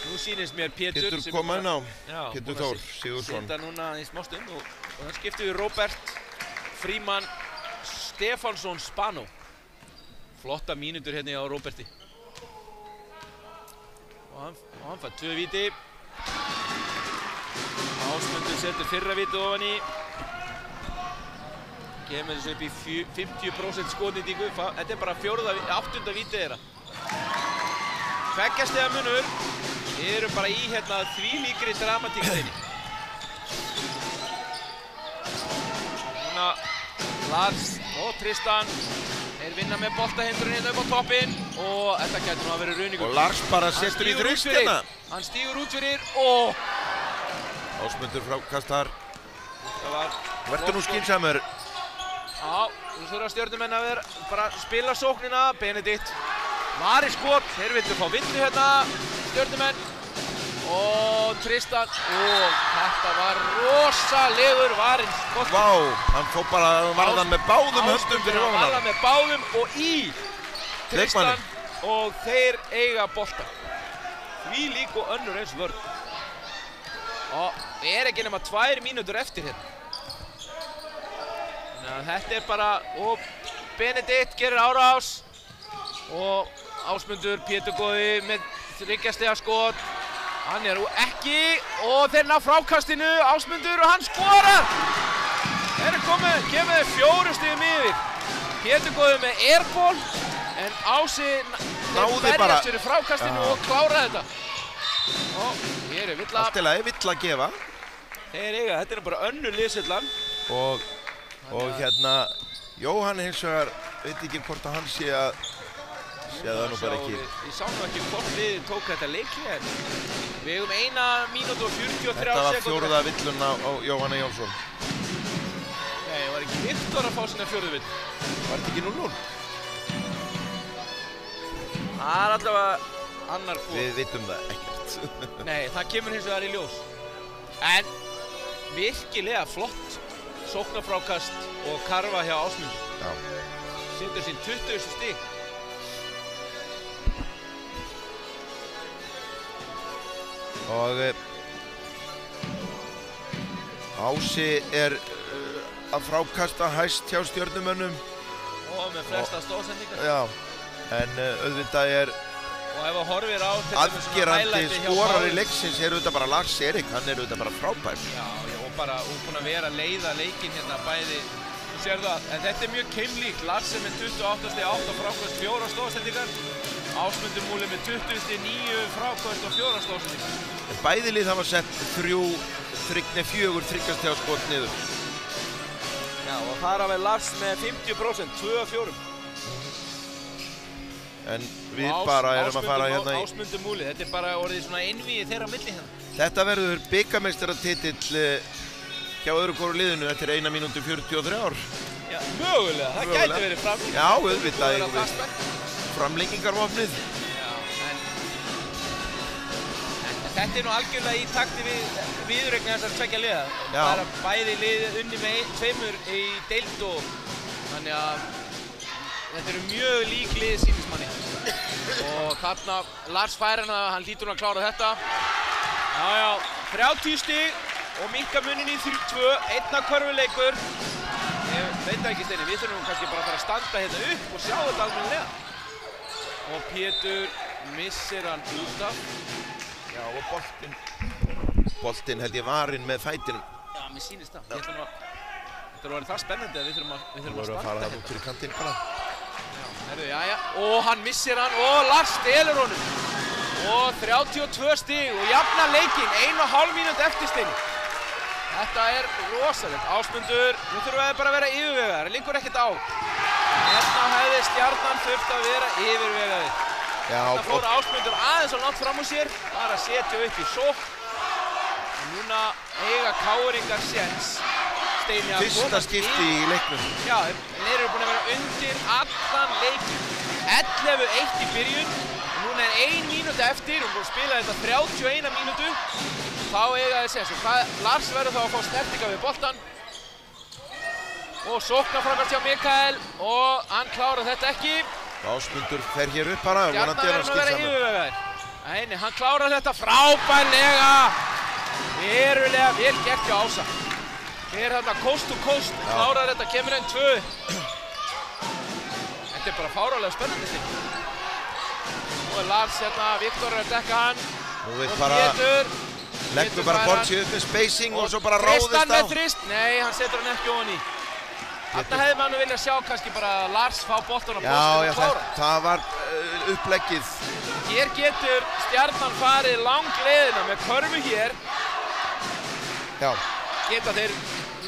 Nú sýnist mér Pétur koma inn á. Já, Pétur Þór Sigurðsson. Senda núna í smástund og hann skiptir við Róbert Frímann Stefánsson Spano. Flotta mínútur hérna á Róberti. Og hann fær 2 víti. Ásmundur setur fyrra víti ofan í. Kemur þessu upp í 50% skotnýtingu. Þetta er bara 8. vítið þeirra. 2 stiga munur. Við erum bara í hérna þvílíkri dramatíktinni. Núna Lars og Tristan vinna með boltahindrun hérna upp á toppinn og þetta gæti nú að vera runingur. Og Lars bara setur í þrýstina. Hann stígur út fyrir og Ásmundur frákastar. Vertu nú skynsamur. Já, nú þurfa Stjörnumenn að vera bara að spila sóknina. Benedikt var í skot, þeir vildu fá vinnu hérna, Stjörnumenn. Og Tristan, og þetta var rosalegur varinn skot. Vá, hann fór bara varðan með báðum höndum fyrir ofan. Ásmundur varðan með báðum og í Tristan og þeir eiga bolta. Því lík og önnur eins vörn. Og við erum ekki nema 2 mínútur eftir hérna. Þetta er bara, og Benedikt gerir árás og Ásmundur Pétur góði með 3 stiga skot. Hann er ekki og þeir ná frákastinu, Ásmundur og hann skorar! Þeir eru komið, kemur 4 stigum yfir. Pétur góði með airball en Ási berjast fyrir frákastinu og klára þetta. Og hér er villa. Allt í lagi, vill að gefa. Þeir eiga, þetta er bara önnur liðsillan. Og hérna, Jóhann hins vegar, veit ekki hvort að hann sé að það nú bara ekki. Ég sá nú ekki hvort liðið tók þetta leikli en við eigum 1 mínútu og 43 sekúndur. Þetta var 4. villun á Jóhanna Jónsson. Nei, var ekki Viktor að fá sinna 4. vill. Var þetta ekki 0-0? Það er allavega annar fór. Við vitum það ekkert. Nei, það kemur hins vegar í ljós. En virkilega flott sóknarfrákast og karfa hjá Ásmundur. Já. Setur sín 20. stig. Og Ási er að frákasta hæst hjá Stjörnumönnum. Og með flesta stóðsendingar. Já, en auðvitað er og ef að horfir á afgerandi skorari leiksins er auðvitað bara Lars Erik, hann er auðvitað bara frábær. Já, og bara búinn að vera að leiða leikinn hérna bæði, þú sér það, en þetta er mjög keimlíkt. Lars er með 28 stig, 8 frákast, 4 stóðsendingar. Ásmundur Múli með 20 stig, 9 frákast og 4 stóðsendingar. Bæði lið hafa sett 4 þriggja skot niður. Já, og þar af er Lars með 50%, 2 af 4. En við bara erum að fara hérna í Ásmundur Múli, þetta er bara orðið svona einvígi þeirra á milli hérna. Þetta verður bikarmeistaratitill hjá öðru hvoru liðinu eftir 1 mínútu 43 ár. Já, mögulega, það gæti verið framlengt. Já, auðvitað, framlengingarvopnið. Já, en þetta er nú algjörlega í takti við viðureign þessar 2 liða. Það er að bæði liðið unni með 2 í deild og þannig að þetta eru mjög lík lið sýnismanni. Og þarna Lars fær hann hlýtur að klára þetta. Já, 30 stig og minnka munin í 3-2, 1 körfuleikur. Ég veit það ekki Steini, við þurfum kannski bara að fara að standa hérna upp og sjá þetta almennilega. Og Pétur missir hann út af. Já, og boltinn held ég varinn með fætinum. Já, mér sýnist það. Þetta er orðið það spennandi að við þurfum að standa fara það út fyrir kantinn bara. Já, Herðu, jæja, og hann missir hann og Lars stelur honum. Og 32 stig og jafnar leikinn, 1,5 mínútu eftir steini. Þetta er rosalegt. Ásmundur, nú þurfum við bara að vera yfirvegaðir, liggur ekkert á. Hérna hefði Stjarnan þurft að vera yfirvegaðir. Þetta fór Ásmundur aðeins og langt fram úr sér, bara að setja upp í sókn. Og núna eiga KR-ingar séns. Steini að fyrsta skipti í leiknum. Já, þeir eru búin að vera undir allan leikinn. 11-1 í byrjun. Og núna er 1 mínúta eftir, búin að spila þetta 31 mínútu. Þá eiga þeir séns. Lars verður þá að fá snertinga við boltan. Og sóknarfrákast hjá Mikael og hann klárar þetta ekki. Ásmundur fer hér upp bara, vonandi er hann skipt saman. Yfirvegaður. Nei, hann klárar þetta frábærlega. Verulega vel gert hjá Ása. Fer þarna coast to coast, klárar þetta, kemur enn 2. Þetta er bara fáránlega spennandi stig. Nú er Lars hérna, Viktor er að dekka hann. Nú veit bara, leggur bara bortsið upp með spacing og svo bara ráðist á. Tristan með þrist, nei, hann setur hann ekki ofan í. Þarna hefði mann vilja sjá kannski bara Lars fá boltan á brjóstinu og klára. Það var uppleggið. Hér getur Stjarnan farið langleiðina með körfu hér. Já. Geta þeir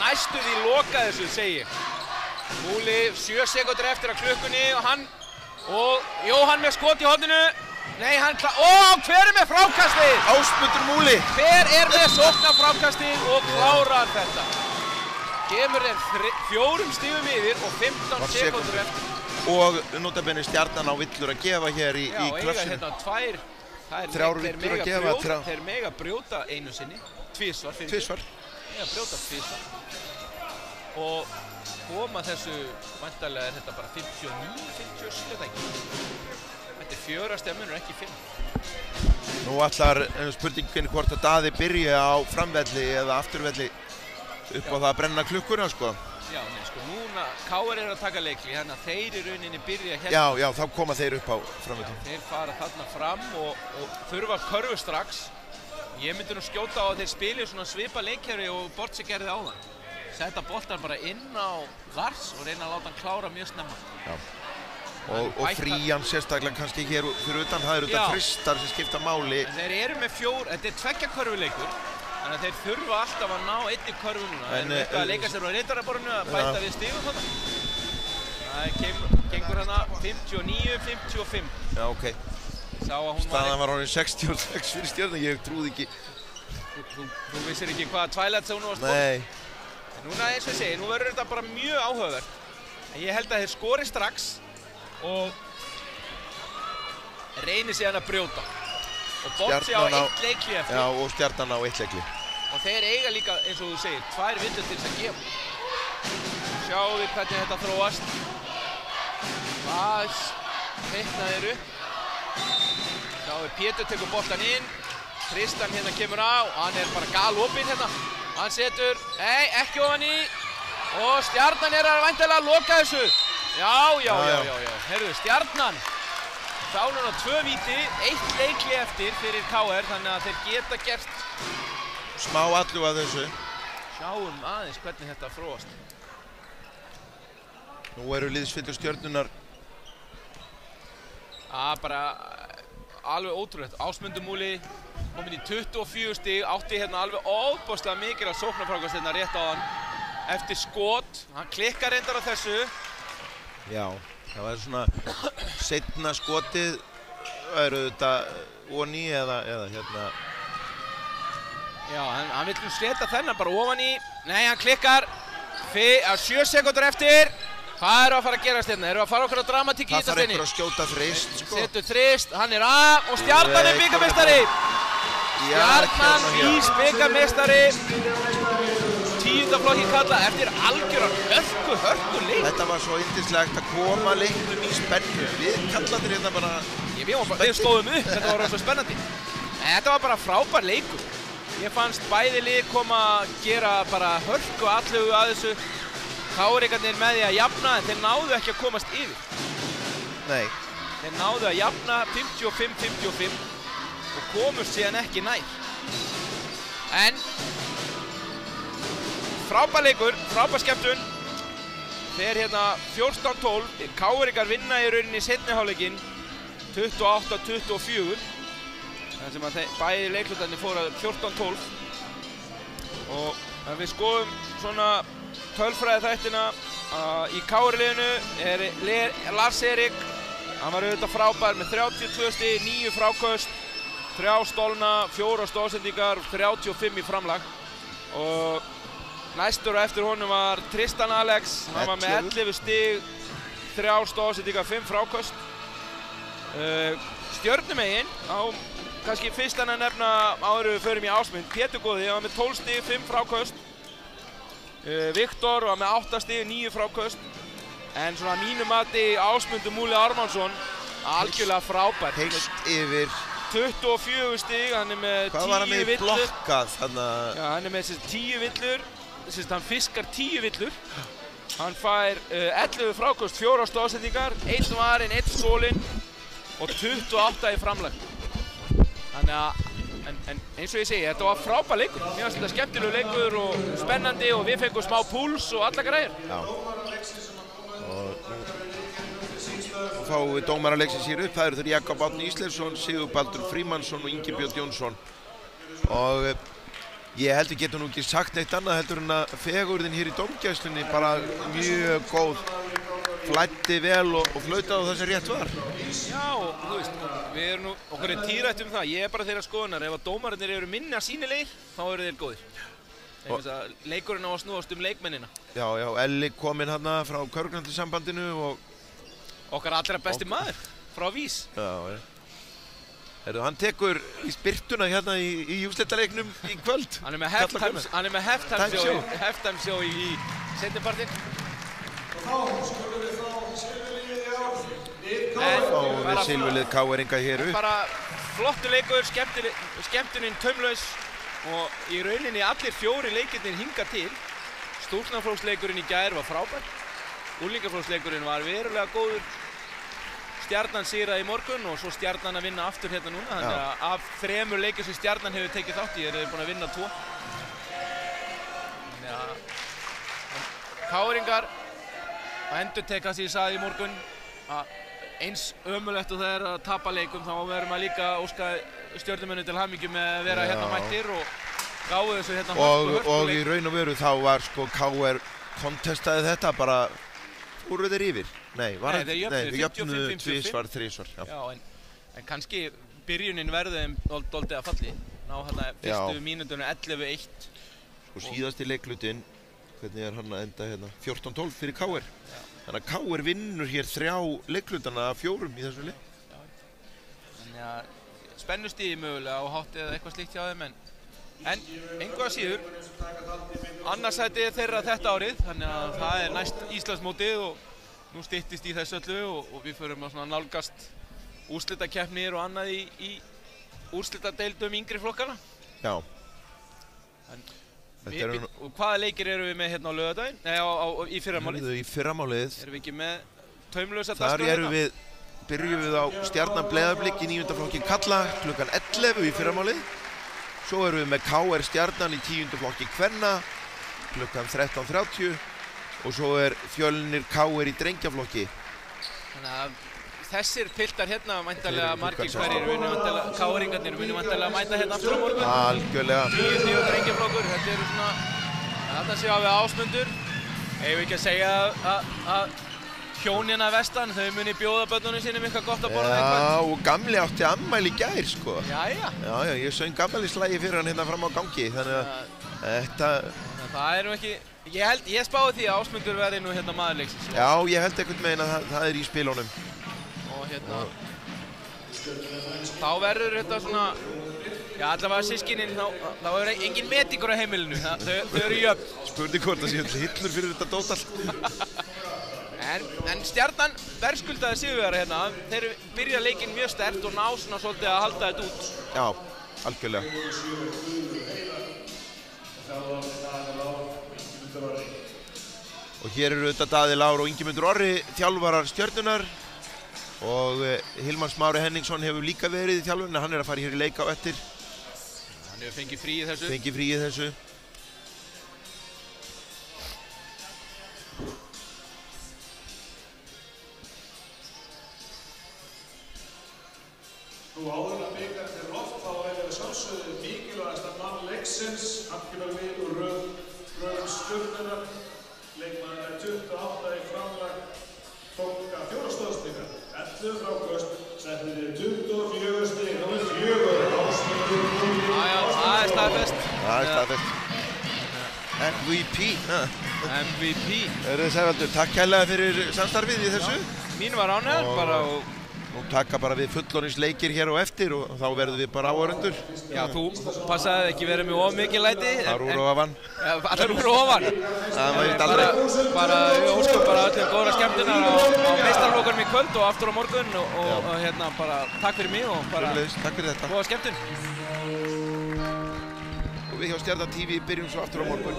næstu því loka þessu, segi ég. Múli 7 sekúndur eftir að klukkunni og Jóhann með skot í horninu. Nei, hver er með frákastið? Ásmundur Múli. Hver er með sóknarfrákastið og klárar þetta? Kemur þeir 4 stigum yfir og 15 sekúndur eftir. Og notabenni Stjarnan á villur að gefa hér í klöfsinu. Já, eiga hérna 2. Þrjár villur að gefa. Þeir mega brjóta einu sinni, tvisvar. Mega brjóta tvisvar. Og koma þessu, væntanlega er þetta bara 59, 57 ekki. Þetta er 4 stemmunur, ekki 5. Nú ætlar spurningin hvort að Daði byrja á framvelli eða afturvelli upp á það að brenna klukkuna, sko. Já, nei, sko, núna KR er að taka leikli, þannig að þeir í rauninni byrja hérna. Já, þá koma þeir upp á framvelli. Þeir fara þarna fram og þurfa körfu strax. Ég myndi nú skjóta á að þeir spili svona svipa leikkerfi og Bortsi gerði á það. Setta boltan bara inn á Lars og reyna að láta hann klára mjög snemma. Já. Og frían sérstaklega kannski hér fyrir utan, það eru þetta kristar sem skipta máli. Þeir eru með 4, þetta er 2 körfuleikur. Þannig að þeir þurfa alltaf að ná einni körfu núna. Þeir eru eitthvað að leika sér á reyndaraborinu að bæta við stigum þarna. Það gengur hana 59-55. Já, ok. Staðan var orðin 66 fyrir Stjörnu, ég trúði ekki. Þú vissir ekki hvaða Twilight Zone varst búinn? Nei. Núna eins og ég segi, nú verður þetta bara mjög áhugavert. En ég held að þeir skori strax og reynir síðan að brjóta. Og Bortsi á 1 leikli eftir. Já, og Stjarnan á 1 leikli. Og þeir eiga líka, eins og þú segir, 2 villur til þess að gefa. Sjáum við hvernig þetta þróast. Það teikna þeir upp. Sjáum við Pétur tekur boltan inn. Tristan hérna kemur á, hann er bara galopinn hérna. Hann setur, nei, ekki ofan í. Og Stjarnan er að væntanlega loka þessu. Já. Herðu, Stjarnan. Þá núna 2 víti, 1 leikli eftir fyrir KR, þannig að þeir geta gert smá allu að þessu. Sjáum aðeins hvernig þetta þróast. Nú eru liðsfylgjur Stjörnunnar. Bara alveg ótrúlegt. Ásmundur Múli kominn í 24 stig, átti hérna alveg óbúslega mikil að sóknarfrákast hérna rétt á hann eftir skot. Hann klikkar reyndar á þessu. Já, það var svona seinna skotið eru þetta ofan í eða hérna. Já, hann vill nú setja þennan bara ofan í. Nei, hann klikkar. 7 sekúndur eftir. Hvað eru að fara að gerast hérna? Eru að fara okkur á dramatík í þetta steini? Það þarf einhver að skjóta þrist, sko. Setur þrist, hann er af og Stjarnan er bikarmeistari. Stjarnan ís bikarmeistari. 10. flokki kalla eftir algjöran hörku leik. Þetta var svo yndislegt að koma leiknum í spennu. Við kallandir hérna bara... Við stóðum upp, þetta var svo spennandi. Þetta var bara frábær leikur. Ég fannst bæði lið koma að gera bara hörku allugu að þessu. KR-ingarnir með því að jafna, en þeir náðu ekki að komast yfir. Nei. Þeir náðu að jafna 55-55 og komust síðan ekki nær. En frábær leikur, frábær skemmtun. fer hérna 14-12. KR-ingar vinna í rauninni seinni hálfleikinn 28-24. þar sem að bæði leiklutarnir fóru 14-12. Og ef við skoðum svona tölfræði þættina í KR-liðinu Lars Erik, hann var auðvitað frábær með 32 stig, 9 fráköst, 3 stolna, 4 stóðsendingar, 35 í framlag. Og næstur og eftir honum var Tristan Alex, hann var með 11 stig, 3 stóðsendingar, 5 fráköst. Stjörnumegin, kannski fyrst að nefna áður við förum í Ásmund, Pétur Góði, hann var með 12 stig, 5 fráköst. Viktor var með 8 stig, 9 fráköst. En svona mínu mati Ásmundur Múli Ármannsson algjörlega frábær. Heilt yfir 24 stig, hann er með 10 villur. Hvað var hann með í blokkað þarna? Já, hann er með 10 villur, hann fiskar 10 villur. Hann fær 11 fráköst, 4 stóðsendingar, 1 varinn, 1 stólinn og 28 í framlag. Þannig að En eins og ég segi, þetta var frábær leikur. Mér finnst þetta skemmtilegu leikur og spennandi og við fengum smá púls og alla græðir. Já. Og nú fáum við dómaralegsins hér upp. Það eru þeir Jakob Árni Ísleifsson, Sigurbaldur Frímannsson og Ingi Björn Jónsson. Og ég held við getum nú ekki sagt neitt annað heldur en að fegurðin hér í dómgæslunni bara mjög góð. Flæddi vel og flautaði á það sem rétt var. Já, og þú veist, við erum nú, okkur er tíðrætt það. Ég er bara þeirra skoðunar, ef að dómararnir eru minna sýnilegir, þá eru þeir góðir. Þegar að leikurinn á að snúast leikmennina. Já, Elli kominn hérna frá Körfuknattleikssambandinu og okkar allra besti maður, frá Vís. Já. Hann tekur í spyrtuna hérna í úrslitaleiknum í kvöld. Hann er með halftime show í seinnipartinn. Fáum við silfurlið KR-inga hér upp. Bara flottur leikur, skemmtunin taumlaus og í rauninni allir 4 leikirnir hinga til. Stúlknaflokksleikurinn í gær var frábær. Unglingaflokksleikurinn var verulega góður. Stjarnan sigraði í morgun og svo Stjarnan að vinna aftur hérna núna. Þannig að af 3 leikir sem Stjarnan hefur tekið þátt í eru þeir búin að vinna 2. Þannig að KR-ingar að endurteka sem ég sagði í morgun að eins ömurlegt og það er að tapa leikum þá verðum að líka óska stjörnumönnum til hamingju með að vera hérna mættir og gáðu þessu hérna hörkuleik. Og í raun og veru þá var sko KR kontestaði þetta bara úr þeir yfir. Nei, við jöfnuðu tvisvar, þrisvar. Já, en kannski byrjunin verði þeim dálítið að falli. Ná hérna fyrstu mínútunum 11-1. Og síðasti leikhlutinn, hvernig er hann að enda hérna? 14-12 fyrir KR. Þannig að KR vinnur hér 3 leikhlutana af 4 í þessu leik. Þannig að spennustíði mögulega á hátt eða eitthvað slíkt hjá þeim en engu að síður. Annarsætið er þeirra þetta árið, þannig að það er næst Íslandsmótið og nú styttist í þessu öllu og við förum að svona nálgast úrslitakeppnir og annað í úrslitadeildum yngri flokkana. Já. Og hvaða leikir eru við með hérna á laugardaginn? Nei, í fyrramálið. Í fyrramálið. Erum við ekki með taumlausa dagskrá hérna? Byrjum við á Stjarnan Breiðablik í 9. flokki karla klukkan 11 í fyrramálið. Svo erum við með KR Stjarnan í 10. flokki kvenna klukkan 13:30 og svo er Fjölnir KR í drengjaflokki. Þannig að þessir piltar hérna mæntalega margir hverjir KR-ingarnir munu mæntalega mæta hérna aftur á morgun. Algjörlega. 10 drengjaflokkur, þetta eru svona þarna séum við Ásmundur. Eigum við ekki að segja að hjónina vestan, þau muni bjóða börnunum sínum eitthvað gott að borða eitthvað. Já, og gamli átti afmæli í gær sko. Jæja. Já, ég söng afmælisslagi fyrir hann hérna fram á gangi, þannig að þetta... Það er nú ekki... Ég spái því að Ásmundur verði nú hérna maður leiksins. Já, ég held einhvern veginn að það er í spilunum. Og hérna... Þá verður þetta svona... Já, allavega sískininn, þá er engin metingur á heimilinu. Þau eru jöfn. Spurning hvort það sé hillur fyrir þetta dótall. En Stjarnan verðskuldaði sigurvegara hérna. Þeir byrja leikinn mjög sterkt og ná svona svolítið að halda þetta út. Já, algjörlega. Og hér eru þetta Daði Lár og Ingimundur Orri, þjálfarar Stjörnunar. Og Hilmar Smári Henningsson hefur líka verið í þjálfunni, hann er að fara hér í leik á eftir. Hann hefur fengið frí í þessu. Fengið frí í þessu. sjálfsögðu mikilvægasta mann leiksins. Hann kemur við úr röðum Stjörnunnar. Leikmaður með 28 í framlag. Tók 4 stóðstíkar. 11 frákvöst. Setti niður 24 stík. Það er 4 ástöður. Já, það er staðfest. Það er staðfest. MVP. MVP. Hörðu Sævaldur, takk kærlega fyrir samstarfið í þessu. Mín var ánægð bara og taka bara við fullorðins leikir hér og eftir og þá verðum við bara áhorfendur. Já, þú passaði ekki verið með of mikið læti. Það rúr og ofan. Allar rúr og ofan. Það maður aldrei. Bara óskum bara öllum góðra skemmtunar á meistaraflokunum í kvöld og aftur á morgun og hérna bara takk fyrir mig og bara takk fyrir þetta. Góða skemmtun. Og við hjá Stjarnan TV byrjum svo aftur á morgun.